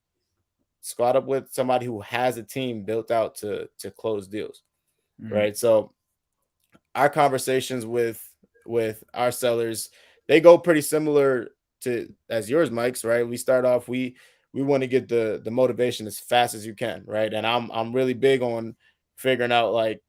squad up with somebody who has a team built out to close deals, Mm-hmm. right? So our conversations with our sellers, they go pretty similar to as yours, Mike's, right? We start off, we want to get the motivation as fast as you can, right? And I'm really big on figuring out like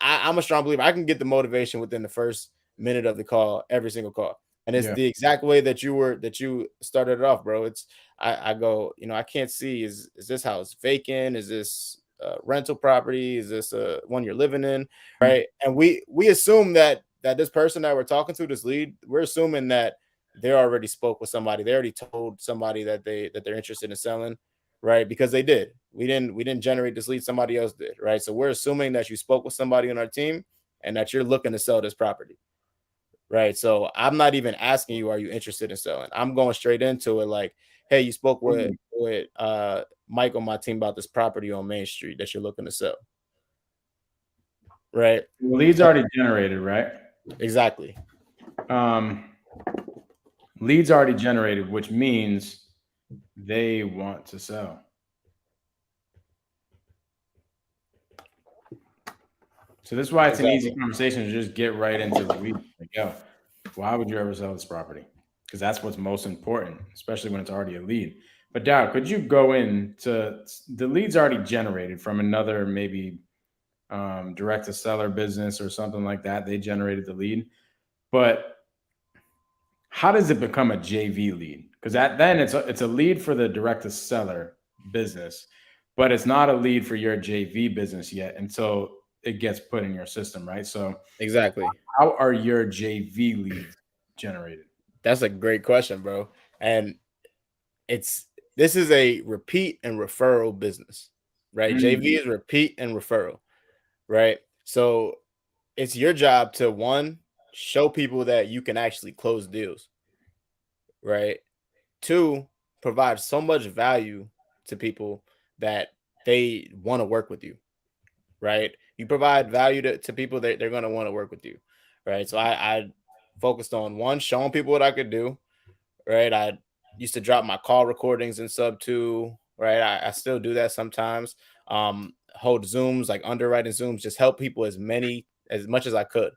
I'm a strong believer. I can get the motivation within the first minute of the call, every single call. And it's Yeah. the exact way that you started it off, bro. It's I go, I can't see, is this house vacant? Is this rental property? Is this one you're living in? Right. And we assume that this person that we're talking to, this lead, we're assuming that they already spoke with somebody. They already told somebody that they're interested in selling, right? Because they did. We didn't generate this lead, somebody else did, right? So we're assuming that you spoke with somebody on our team and that you're looking to sell this property, right? So I'm not even asking you, are you interested in selling? I'm going straight into it like, hey, you spoke with Mike on my team about this property on Main Street that you're looking to sell, right? The leads already generated, right? Exactly. Um, leads already generated, which means they want to sell. So this is why it's an easy Exactly. conversation to just get right into the weeds. Like, yo, why would you ever sell this property? Because that's what's most important, especially when it's already a lead. But Dow, could you go into the leads already generated from another maybe direct to seller business or something like that? They generated the lead, but how does it become a JV lead? Because then it's a lead for the direct to seller business, but it's not a lead for your JV business yet until it gets put in your system, right? So Exactly. how are your JV leads generated? That's a great question, bro. And it's this is a repeat and referral business, right? JV Mm. is repeat and referral, right? So it's your job to one, show people that you can actually close deals, right? Two, provide so much value to people that they want to work with you, right? You provide value to people that they're going to want to work with you, right? So I focused on one, showing people what I could do, right? I used to drop my call recordings in sub two, right? I still do that sometimes. Hold Zooms, like underwriting Zooms, just help people as much as I could,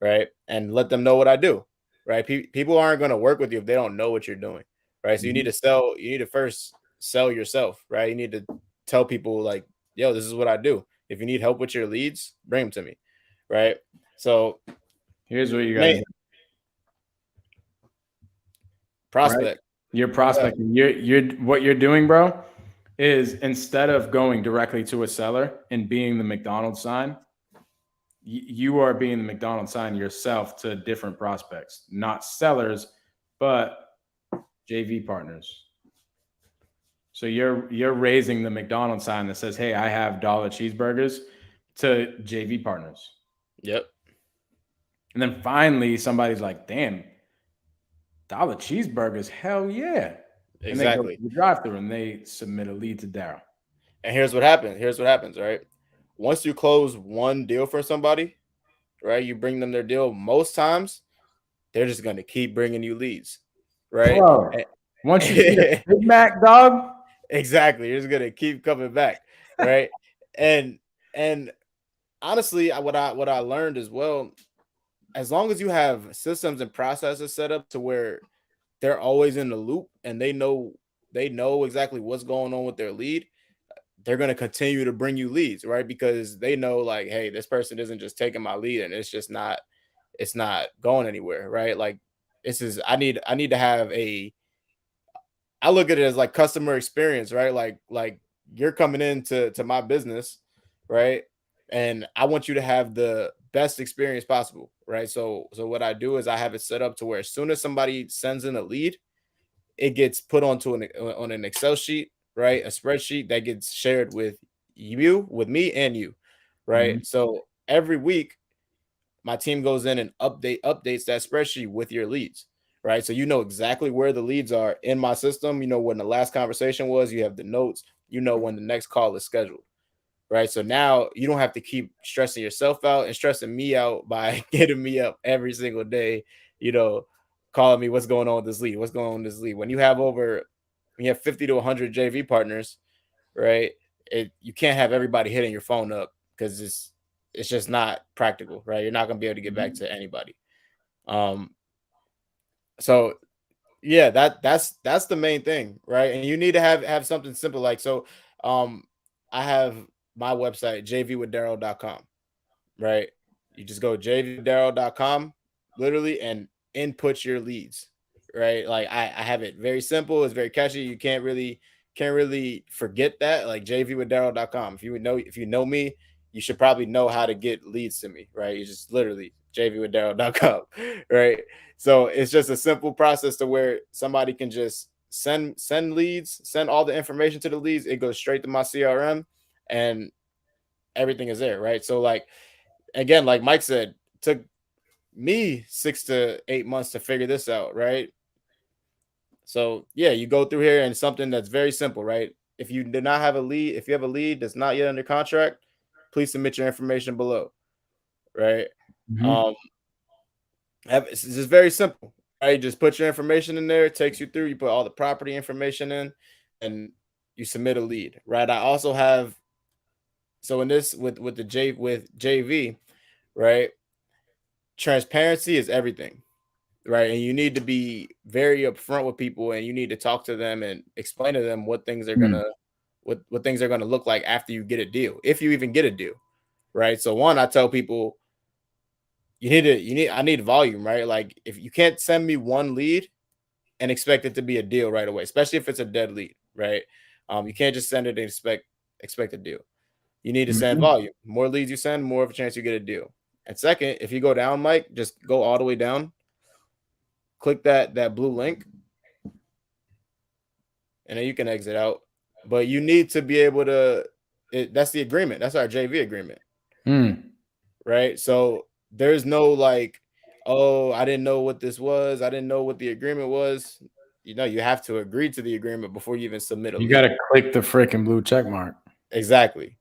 right? And let them know what I do, right? People aren't going to work with you if they don't know what you're doing, right? So you need Mhm. to sell, you need to first sell yourself, right? You need to tell people like, yo, this is what I do. If you need help with your leads, bring them to me, right? So Here's what you got to main do, right? prospect. You're Yeah. prospecting. You're what you're doing, bro, is instead of going directly to a seller and being the McDonald's sign, you are being the McDonald's sign yourself to different prospects, not sellers, but JV partners. So you're raising the McDonald's sign that says, "Hey, I have dollar cheeseburgers," to JV partners. Yep. And then finally somebody's like, "Damn, dollar cheeseburgers, hell yeah." And they go to Exactly. the drive-through and they submit a lead to Daryl. And here's what happens. Here's what happens, right? Once you close one deal for somebody, right? You bring them their deal. Most times, they're just going to keep bringing you leads, right? Bro, once you feed a Big Mac, dog. Exactly. You're just going to keep coming back, right? And and honestly, what I learned as well, as long as you have systems and processes set up to where they're always in the loop and they know exactly what's going on with their lead, they're going to continue to bring you leads, right? Because they know like, hey, this person isn't just taking my lead and it's not going anywhere, right? Like this is I need to have a I look at it as like customer experience, right? Like you're coming into my business, right? And I want you to have the best experience possible, right? So what I do is I have it set up to where as soon as somebody sends in a lead, it gets put onto an Excel sheet, right? A spreadsheet that gets shared with me and you, right? Mhm. So every week my team goes in and updates that spreadsheet with your leads, right? So you know exactly where the leads are in my system. You know when the last conversation was, you have the notes, you know when the next call is scheduled, right? So now you don't have to keep stressing yourself out and stressing me out by getting me up every single day, you know, calling me what's going on with this lead, what's going on with this lead. When you have 50 to 100 JV partners, right? You can't have everybody hitting your phone up because it's just not practical, right? You're not gonna be able to get back Mhm. to anybody. Um, so yeah, that's the main thing, right? And you need to have something simple like so. Um, I have my website jvwithdaryl.com, right? You just go jvdaryl.com literally and input your leads, right? Like I have it very simple, it's very catchy. You can't really forget that. Like jvwithdaryl.com. If you know me, you should probably know how to get leads to me, right? You just literally jvwithdaryl.com, right? So it's just a simple process to where somebody can just send leads, send all the information to the leads, it goes straight to my CRM and everything is there, right? So like again, like Mike said, took me 6 to 8 months to figure this out, right? So yeah, you go through here and something that's very simple, right? If you do not have a lead, if you have a lead that's not yet under contract, please submit your information below, right? Mhm. Um, it's just very simple, right? Just put your information in there. It takes you through. You put all the property information in, and you submit a lead, right? I also have so in this with JV, right? Transparency is everything, right? And you need to be very upfront with people and you need to talk to them and explain to them Mm. what things are gonna look like after you get a deal, if you even get a deal, right? So one, I tell people I need volume, right? Like if you can't send me one lead and expect it to be a deal right away, especially if it's a dead lead, right? You can't just send it and expect a deal. You need to send Mhm. volume. More leads you send, more of a chance you get a deal. And second, if you go down, Mike, just go all the way down, click that blue link, and then you can exit out. But you need to be able to. That's the agreement. That's our JV agreement, Mm. right? So there's no like, oh, I didn't know what this was. I didn't know what the agreement was. You have to agree to the agreement before you even submit a You got lead. to click the freaking blue check mark. Exactly.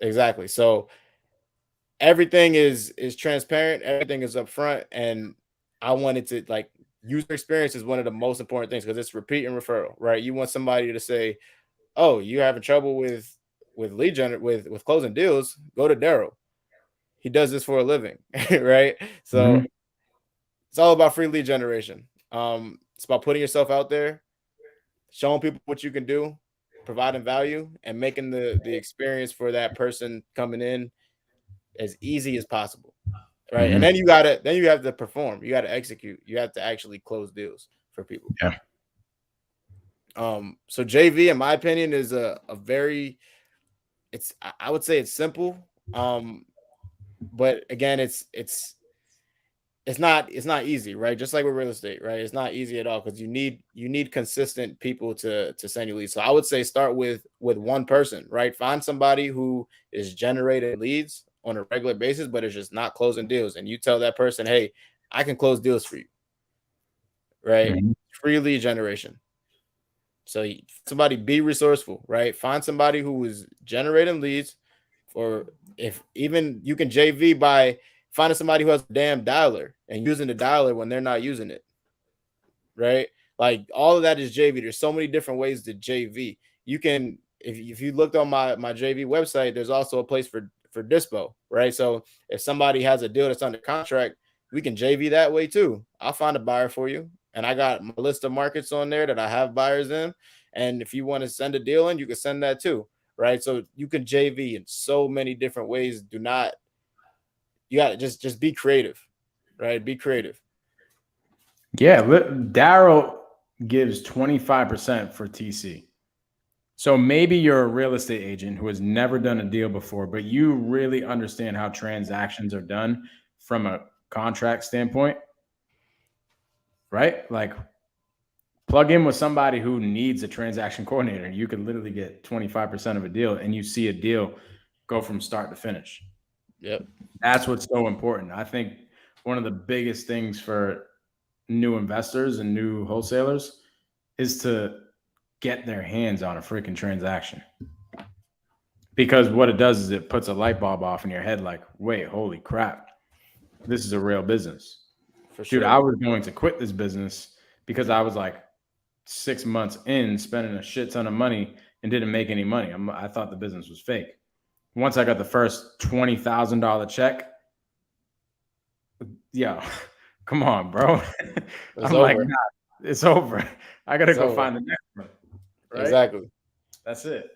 Exactly. So everything is transparent, everything is upfront, and I wanted to like user experience is one of the most important things because it's repeat and referral, right? You want somebody to say, "Oh, you're having trouble with lead gener with closing deals, go to Daryll. He does this for a living," right? So Mhm. it's all about free lead generation. It's about putting yourself out there, showing people what you can do, providing value, and making the experience for that person coming in as easy as possible. Right. And Mhm. then you have to perform. You got to execute. You have to actually close deals for people. Yeah. So JV, in my opinion, is a very I would say it's simple. But again, it's not easy, right? Just like with real estate, right? It's not easy at all because you need consistent people to send you leads. So I would say start with one person, right? Find somebody who is generating leads on a regular basis, but is just not closing deals. And you tell that person, hey, I can close deals for you, right? Mhm. Free lead generation. So somebody be resourceful, right? Find somebody who is generating leads, or if even you can JV by finding somebody who has a damn dialer and using the dialer when they're not using it, right? Like all of that is JV. There's so many different ways to JV. You can if you looked on my JV website, there's also a place for dispo, right? So if somebody has a deal that's under contract, we can JV that way too. I'll find a buyer for you, and I got my list of markets on there that I have buyers in. And if you want to send a deal in, you can send that too, right? So you can JV in so many different ways. Do not You got to just be creative, right? Be creative. Yeah. Daryl gives 25% for TC. So maybe you're a real estate agent who has never done a deal before, but you really understand how transactions are done from a contract standpoint, right? Like plug in with somebody who needs a transaction coordinator. You could literally get 25% of a deal and you see a deal go from start to finish. Yep. That's what's so important. I think one of the biggest things for new investors and new wholesalers is to get their hands on a freaking transaction. Because what it does is it puts a light bulb off in your head like, wait, holy crap, this is a real business. For Dude, sure. I was going to quit this business because I was like 6 months in spending a shit ton of money and didn't make any money. I thought the business was fake. Once I got the first $20,000 check, yeah, come on, bro. It's I'm like, over. nah, it's over. I gotta It's go over. find the next one. Right? Exactly. That's it.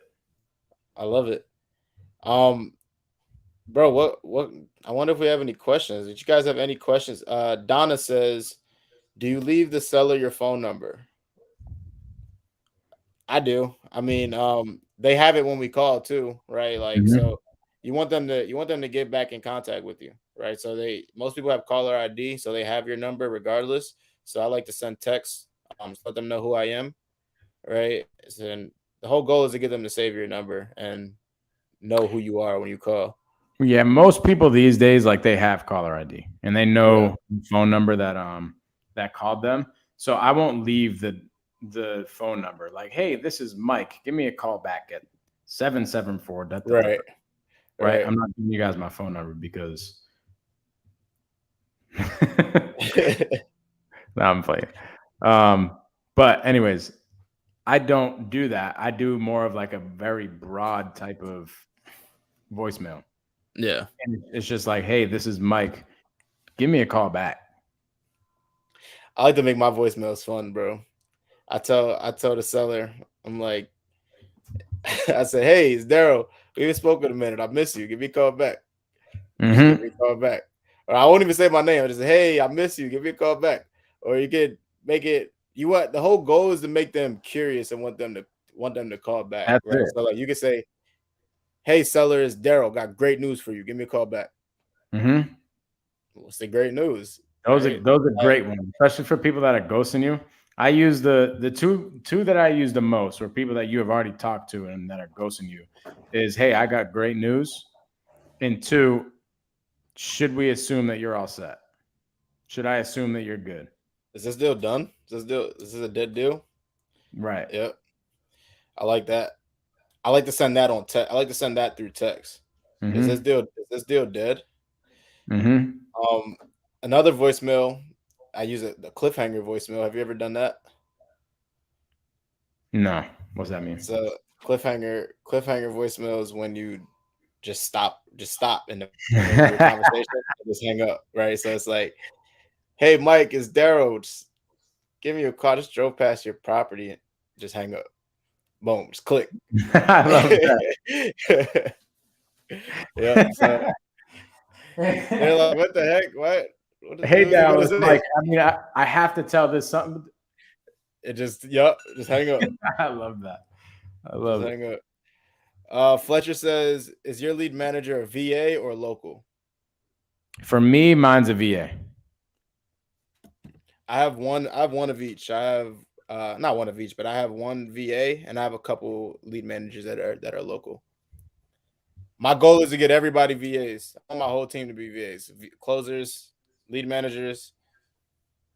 I love it. Um, bro, what I wonder if we have any questions. Did you guys have any questions? Donna says, "Do you leave the seller your phone number?" I do. I mean, they have it when we call too, right? Like, Mhm. so you want them to get back in contact with you, right? So most people have caller ID, so they have your number regardless. So I like to send texts, to let them know who I am, right? And the whole goal is to get them to save your number and know who you are when you call. Yeah, most people these days like they have caller ID and they Yeah. know the phone number that called them. So I won't leave the phone number like, hey, this is Mike. Give me a call back at 774. Da, da, da, da. Right. Right? Right. I'm not giving you guys my phone number because no, I'm playing. But anyways, I don't do that. I do more of like a very broad type of voicemail. Yeah. And it's just like, hey, this is Mike. Give me a call back. I like to make my voicemails fun, bro. I tell the seller, I'm like, I say, hey, it's Daryl. We haven't spoken in a minute. I miss you. Give me a call back. Just give me Mm-hmm. a call back. Or I won't even say my name. I just say, hey, I miss you. Give me a call back. Or you could make it. You want the whole goal is to make them curious and want them to call back, That's right? it. So like you could say, hey, seller, it's Daryll. Got great news for you. Give me a call back. Mm-hmm. What's the great news, Those right? are those are great ones, especially for people that are ghosting you. I use the two that I use the most for people that you have already talked to and that are ghosting you is, hey, I got great news. And two, should we assume that you're all set? Should I assume that you're good? Is this deal done? Is this a dead deal? Right. Yep. I like that. I like to send that on text. I like to send that through text. Mm-hmm. Is this deal dead? Mm-hmm. Um, another voicemail. I use it the cliffhanger voicemail. Have you ever done that? No. What's that mean? So cliffhanger voicemail is when you just stop in the middle of your conversation and just hang up, right? So it's like, hey Mike, it's Daryl. Just give me a call. Just drove past your property and just hang up. Boom, just click. I love Yep. So they're that. like, what the heck? What Hey, is he gonna Daryl, it's say? Mike. I mean, I have to tell this something. It just yep, just hang up. I love that. I Just love it. hang up. Fletcher says, is your lead manager a VA or local? For me, mine's a VA. I have one of each. I have not one of each, but I have one VA and I have a couple lead managers that are local. My goal is to get everybody VAs. I want my whole team to be VAs. Closers, lead managers,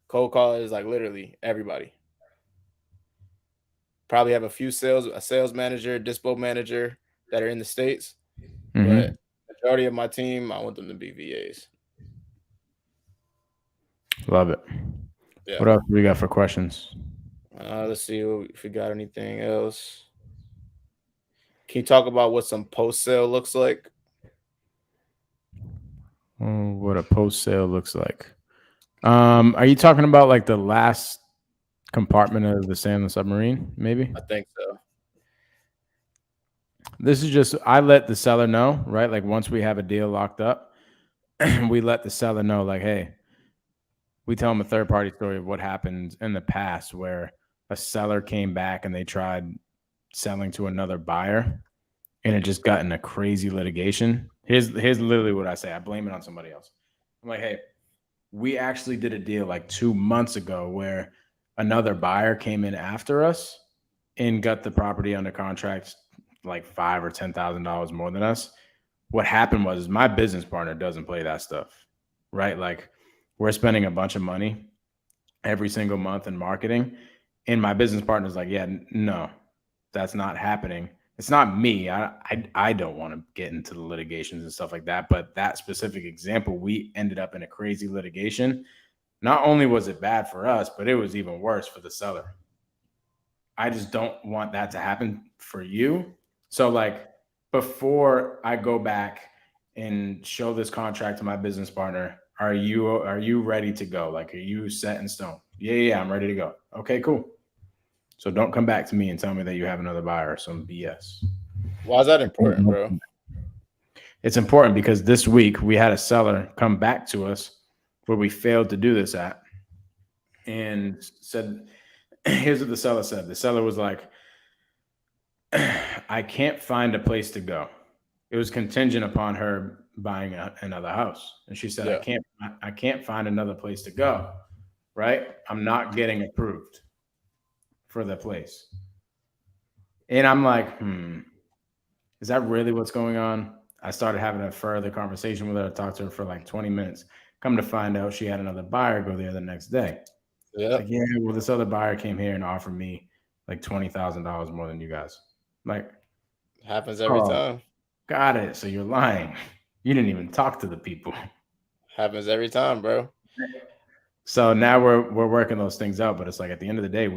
cold callers, like literally everybody. Probably have a sales manager, dispo manager that are in the States, Mm-hmm. but majority of my team, I want them to be VAs. Love it. Yeah. What else do we got for questions? Let's see if we got anything else. Can you talk about what some post sale looks like? Oh, what a post sale looks like. Are you talking about like the last compartment of the Sandler submarine? Maybe I think so. this is just I let the seller know, right? Like once we have a deal locked up, we let the seller know, like, hey, we tell them a third party story of what happened in the past where a seller came back and they tried selling to another buyer and it just got in a crazy litigation. Here's literally what I say. I blame it on somebody else. I'm like, hey, we actually did a deal like 2 months ago where another buyer came in after us and got the property under contract like $5,000 or $10,000 more than us. What happened was my business partner doesn't play that stuff, right? Like we're spending a bunch of money every single month in marketing, and my business partner's like, yeah, no, that's not happening. It's not me. I don't want to get into the litigations and stuff like that. But that specific example, we ended up in a crazy litigation. Not only was it bad for us, but it was even worse for the seller. I just don't want that to happen for you. So like before I go back and show this contract to my business partner, are you ready to go? Like are you set in stone? Yeah, I'm ready to go. Okay, cool. So don't come back to me and tell me that you have another buyer or some BS. Why is that important, bro? It's important because this week we had a seller come back to us where we failed to do this at and said, here's what the seller said. The seller was like, I can't find a place to go. It was contingent upon her buying another house. And she said, Yeah. I can't find another place to go. Right. I'm not getting approved for the place. And I'm like, is that really what's going on? I started having a further conversation with her. I talked to her for like 20 minutes. Come to find out she had another buyer go there the next day. Yeah. Like, yeah, well, this other buyer came here and offered me like $20,000 more than you guys. Like, Happens every oh, time. got it. So you're lying. You didn't even talk to the people. Happens every time, bro. So now we're working those things out. But it's like at the end of the day,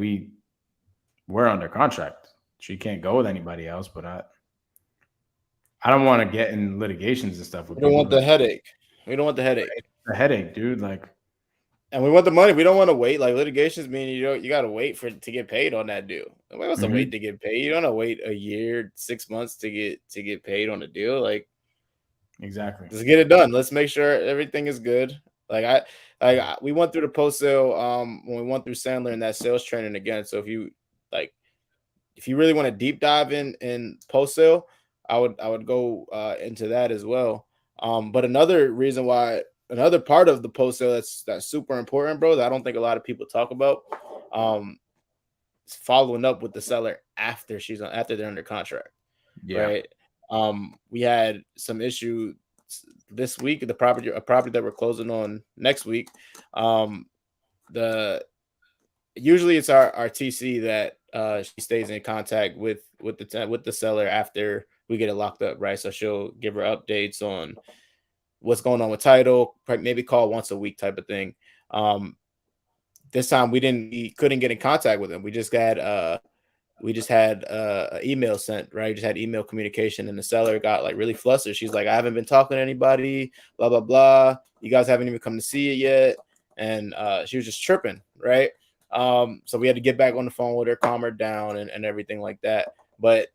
we're under contract. She can't go with anybody else. But I don't want to get in litigations and stuff with We don't people. want the headache. We don't want the headache. A headache, dude. Like, And we want the money. We don't want to wait. Like litigations mean you gotta wait to get paid on that deal. Nobody wants to wait to get paid. You don't want to wait a year, 6 months to get paid on a deal. Like Exactly. Just get it done. Let's make sure everything is good. We went through the post sale when we went through Sandler and that sales training again. So like if you really want to deep dive in post sale, I would go into that as well. But another part of the post sale that's super important, bro, that I don't think a lot of people talk about, is following up with the seller after they're under contract, Yeah. right? We had some issue this week. A property that we're closing on next week. The Usually it's our TC that she stays in contact with the seller after we get it locked up, right? So she'll give her updates on what's going on with title, maybe call once a week type of thing. This time we couldn't get in contact with him. We just had an email sent, right? Just had email communication, and the seller got like really flustered. She's like, I haven't been talking to anybody, blah blah blah. You guys haven't even come to see it yet, and she was just tripping, right? So we had to get back on the phone with her, calm her down, and everything like that. But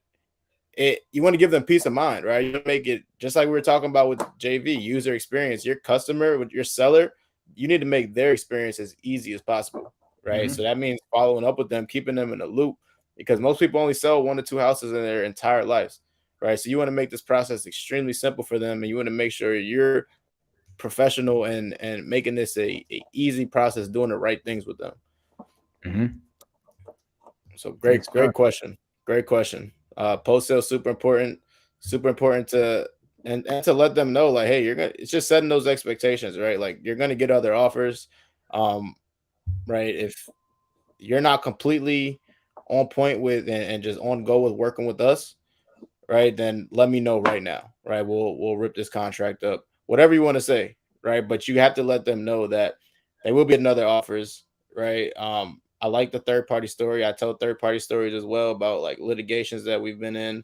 you want to give them peace of mind, right? You make it just like we were talking about with JV user experience. Your customer, with your seller, you need to make their experience as easy as possible, right? Mm-hmm. So that means following up with them, keeping them in a loop, because most people only sell 1 to 2 houses in their entire lives, right? So you want to make this process extremely simple for them, and you want to make sure you're professional and making this a easy process, doing the right things with them. Mm-hmm. So Yes, sir. great question. Great question. Post sale super important to and to let them know, like, hey, it's just setting those expectations, right? Like you're gonna get other offers. Um, right. If you're not completely on point with and just on go with working with us, right, then let me know right now, right? We'll rip this contract up, whatever you want to say, right? But you have to let them know that there will be another offers, right? I like the third party story. I tell third party stories as well about like litigations that we've been in.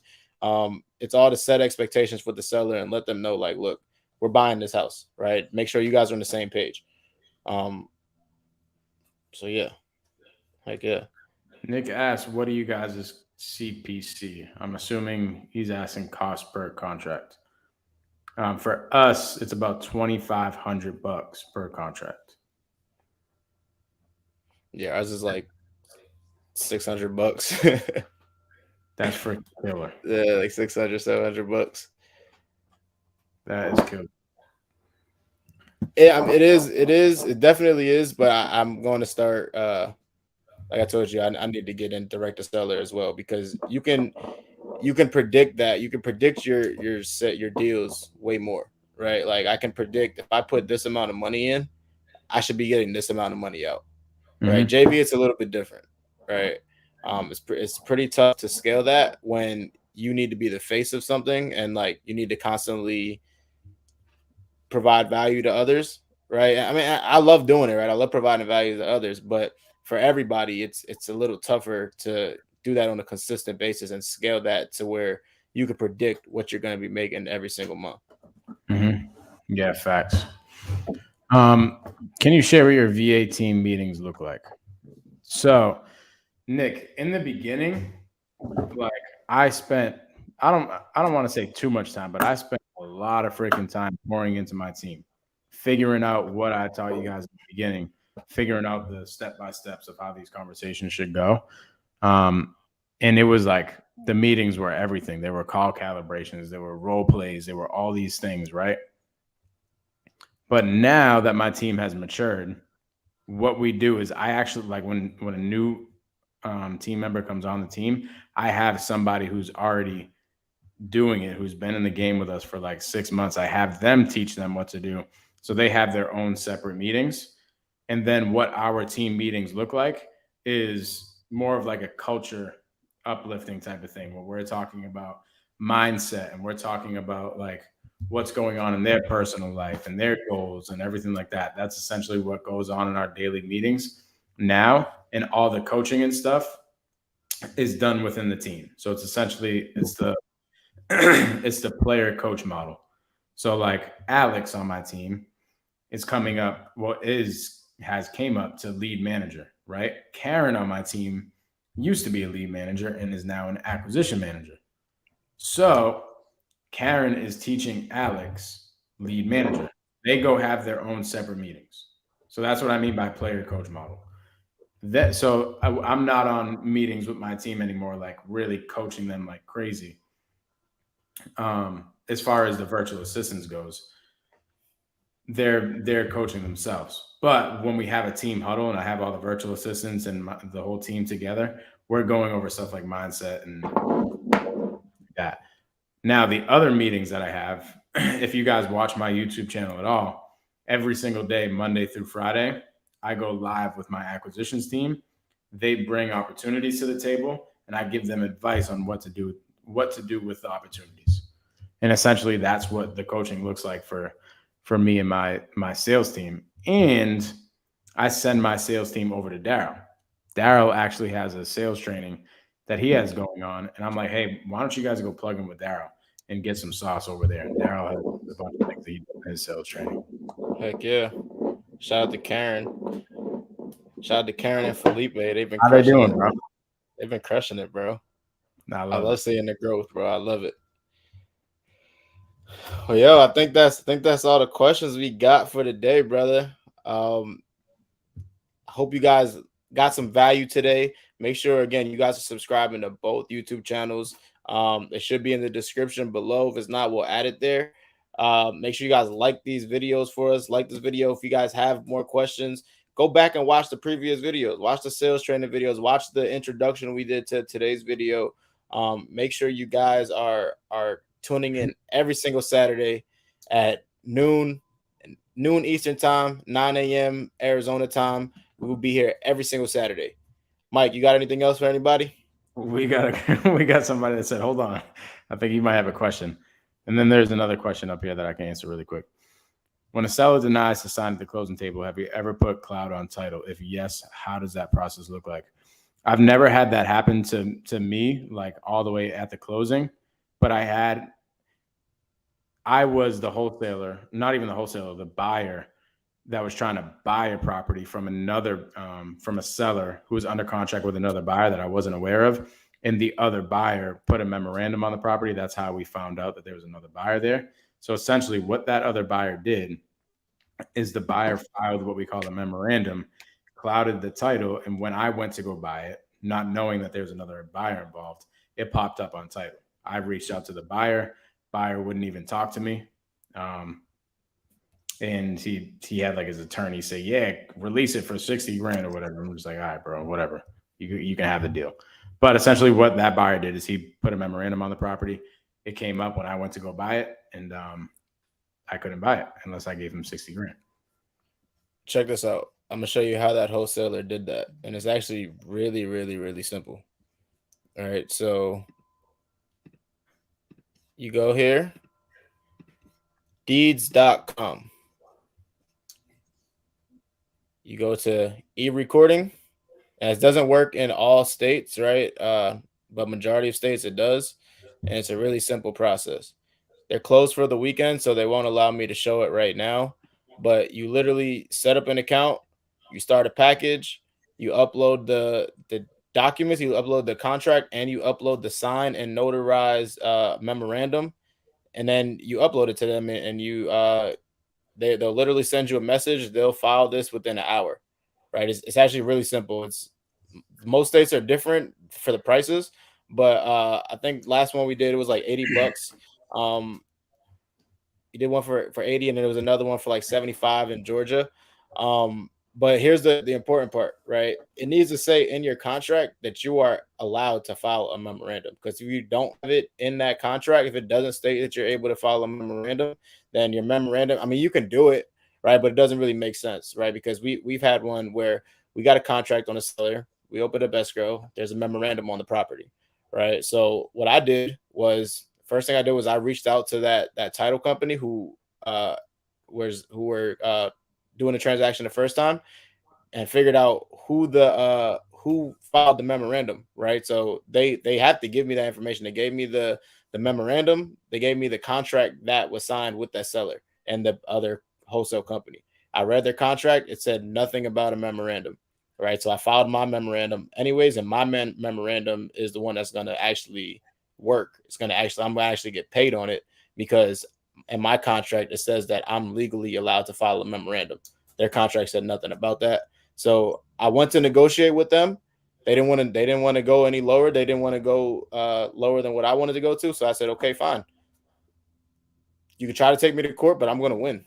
It's all to set expectations for the seller and let them know, like, look, we're buying this house, right? Make sure you guys are on the same page. Um, so yeah, like yeah. Nick asked, "What do you guys' CPC?" I'm assuming he's asking cost per contract. For us, it's about $2,500 per contract. Yeah, ours is like $600. That's for killer. Yeah, like 600, $700. That is killer. Yeah, it definitely is. But I'm going to start. Like I told you, I need to get in direct to seller as well, because you can predict that. You can predict your deals way more, right? Like I can predict if I put this amount of money in, I should be getting this amount of money out, right? Mm-hmm. JV, it's a little bit different, right? It's pretty tough to scale that when you need to be the face of something, and like you need to constantly provide value to others, right? I mean, I love doing it, right? I love providing value to others, but for everybody, it's a little tougher to do that on a consistent basis and scale that to where you can predict what you're going to be making every single month. Mm-hmm. Yeah, facts. Um, can you share what your VA team meetings look like? So, Nick, in the beginning, like I spent, I don't want to say too much time, but I spent a lot of freaking time pouring into my team, figuring out what I taught you guys at the beginning, figuring out the step by steps of how these conversations should go. Um, and it was like the meetings were everything. There were call calibrations, there were role plays, there were all these things, right? But now that my team has matured, what we do is I actually like when a new team member comes on the team, I have somebody who's already doing it, who's been in the game with us for like 6 months. I have them teach them what to do. So they have their own separate meetings. And then what our team meetings look like is more of like a culture uplifting type of thing where we're talking about mindset and we're talking about like what's going on in their personal life and their goals and everything like that. That's essentially what goes on in our daily meetings now. And all the coaching and stuff is done within the team. So it's essentially it's the it's the player coach model. So like Alex on my team is coming up, has came up to lead manager, right? Karen on my team used to be a lead manager and is now an acquisition manager. So Karen is teaching Alex, lead manager. They go have their own separate meetings. So that's what I mean by player coach model. I'm not on meetings with my team anymore, like really coaching them like crazy. As far as the virtual assistants goes, they're coaching themselves. But when we have a team huddle and I have all the virtual assistants and the whole team together, we're going over stuff like mindset and that. Now, the other meetings that I have, if you guys watch my YouTube channel at all, every single day, Monday through Friday, I go live with my acquisitions team. They bring opportunities to the table, and I give them advice on what to do with the opportunities. And essentially, that's what the coaching looks like for me and my sales team. And I send my sales team over to Daryll. Daryll actually has a sales training that he has going on, and I'm like, hey, why don't you guys go plug in with Daryll and get some sauce over there? And Daryll has a bunch of things that he does in his sales training. Heck yeah! Shout out to Karen. Shout out to Karen and Felipe. They've been How they crushing doing, it. bro? They've been crushing it, bro. I I love love it. seeing the growth, bro. I love it. Well, yo, I think that's all the questions we got for today, brother. I hope you guys got some value today. Make sure again you guys are subscribing to both YouTube channels. It should be in the description below. If it's not, we'll add it there. Make sure you guys like these videos for us. Like this video. If you guys have more questions, go back and watch the previous videos. Watch the sales training videos. Watch the introduction we did to today's video. Make sure you guys are tuning in every single Saturday at noon Eastern time, 9 a.m. Arizona time. We will be here every single Saturday. Mike, you got anything else for anybody? We got somebody that said, hold on. I think you might have a question. And then there's another question up here that I can answer really quick. When a seller denies to sign at the closing table, have you ever put cloud on title? If yes, how does that process look like? I've never had that happen to me, like all the way at the closing, but I was the wholesaler, not even the wholesaler, the buyer that was trying to buy a property from from a seller who was under contract with another buyer that I wasn't aware of. And the other buyer put a memorandum on the property. That's how we found out that there was another buyer there. So essentially what that other buyer did is the buyer filed what we call a memorandum, clouded the title. And when I went to go buy it, not knowing that there was another buyer involved, it popped up on title. I reached out to the buyer. Buyer wouldn't even talk to me. And he had like his attorney say, yeah, release it for 60 grand or whatever. I'm just like, all right, bro, whatever. You can have the deal. But essentially what that buyer did is he put a memorandum on the property. It came up when I went to go buy it, and I couldn't buy it unless I gave him 60 grand. Check this out. I'm going to show you how that wholesaler did that. And it's actually really, really, really simple. All right. So you go here, deeds.com. You go to e-recording. And it doesn't work in all states, right? But majority of states it does. And it's a really simple process. They're closed for the weekend, so they won't allow me to show it right now. But you literally set up an account, you start a package, you upload the documents, you upload the contract, and you upload the signed and notarized memorandum, and then you upload it to them, and you they'll literally send you a message. They'll file this within an hour, right? It's actually really simple. It's most states are different for the prices, but I think last one we did it was like $80. You did one for 80, and then there was another one for like 75 in Georgia. But here's the important part, right? It needs to say in your contract that you are allowed to file a memorandum, because if you don't have it in that contract, if it doesn't state that you're able to file a memorandum, then your memorandum, I mean, you can do it, right? But it doesn't really make sense, right? Because we've had one where we got a contract on a seller, we opened up escrow, there's a memorandum on the property, right? So what I did was, first thing I did was I reached out to that title company who were doing the transaction the first time, and figured out who filed the memorandum, right? So they have to give me that information. They gave me the memorandum, they gave me the contract that was signed with that seller and the other wholesale company. I read their contract, it said nothing about a memorandum, right? So I filed my memorandum anyways, and my memorandum is the one that's going to actually work. I'm going to actually get paid on it, because in my contract it says that I'm legally allowed to file a memorandum. Their contract said nothing about that. So I went to negotiate with them. They didn't want to go any lower. They didn't want to go lower than what I wanted to go to. So I said, okay, fine. You can try to take me to court, but I'm gonna win.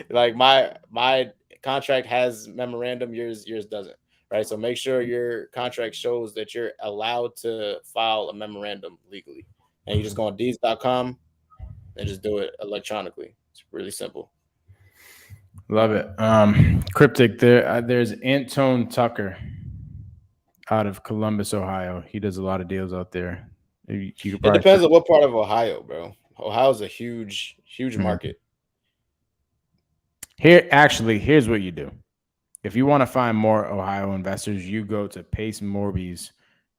Like my contract has memorandum, yours doesn't. Right. So make sure your contract shows that you're allowed to file a memorandum legally. And you just go on deeds.com and just do it electronically. It's really simple. Love it. Cryptic. There's Antone Tucker out of Columbus, Ohio. He does a lot of deals out there. You could It probably. depends on what part of Ohio, bro. Ohio's a huge Mhm. market. Here's what you do. If you want to find more Ohio investors, you go to Pace Morby's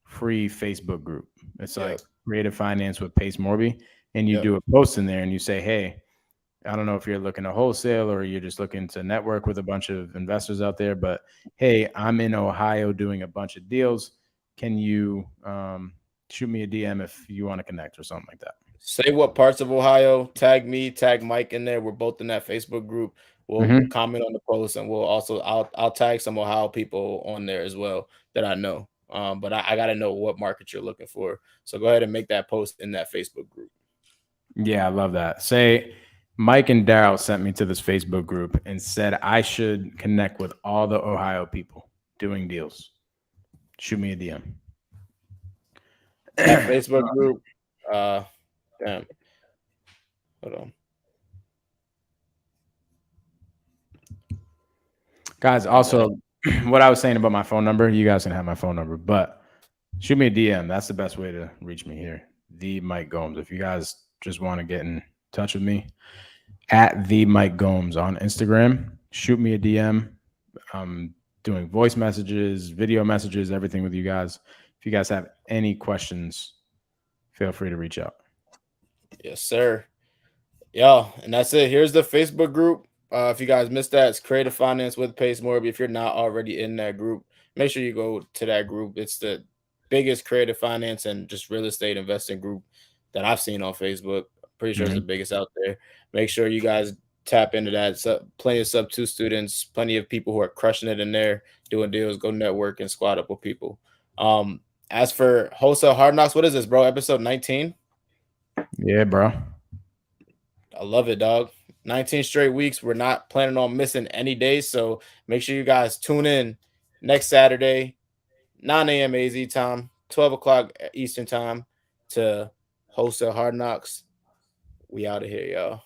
free Facebook group. It's like Yep. Creative Finance with Pace Morby, and you Yep. do a post in there and you say, "Hey, I don't know if you're looking to wholesale or you're just looking to network with a bunch of investors out there, but hey, I'm in Ohio doing a bunch of deals. Can you shoot me a DM if you want to connect or something like that?" Say what parts of Ohio, tag me, tag Mike in there. We're both in that Facebook group. We'll Mm-hmm. comment on the post and I'll tag some Ohio people on there as well that I know. But I gotta know what market you're looking for. So go ahead and make that post in that Facebook group. Yeah, I love that. Say Mike and Daryll sent me to this Facebook group and said I should connect with all the Ohio people doing deals. Shoot me a DM. That Facebook group, uh damn, hold on. Guys, My bad. also, what I was saying about my phone number, you guys can have my phone number, but shoot me a DM. That's the best way to reach me here. The Mike Gomes. If you guys just want to get in touch with me, at the Mike Gomes on Instagram, shoot me a DM. I'm doing voice messages, video messages, everything with you guys. If you guys have any questions, feel free to reach out. Yes, sir. Yeah, and that's it. Here's the Facebook group. If you guys missed that, it's Creative Finance with Pace Morby. If you're not already in that group, make sure you go to that group. It's the biggest creative finance and just real estate investing group that I've seen on Facebook. Pretty sure it's the Mhm. biggest out there. Make sure you guys tap into that. Plenty of sub two students, plenty of people who are crushing it in there, doing deals. Go network and squat up with people. As for Wholesale Hard Knocks, what is this, bro? Episode 19. Yeah, bro. I love it, dog. 19 straight weeks. We're not planning on missing any days. So make sure you guys tune in next Saturday, 9 a.m. AZ time, 12 o'clock Eastern time to Wholesale Hard Knocks. We out of here, y'all.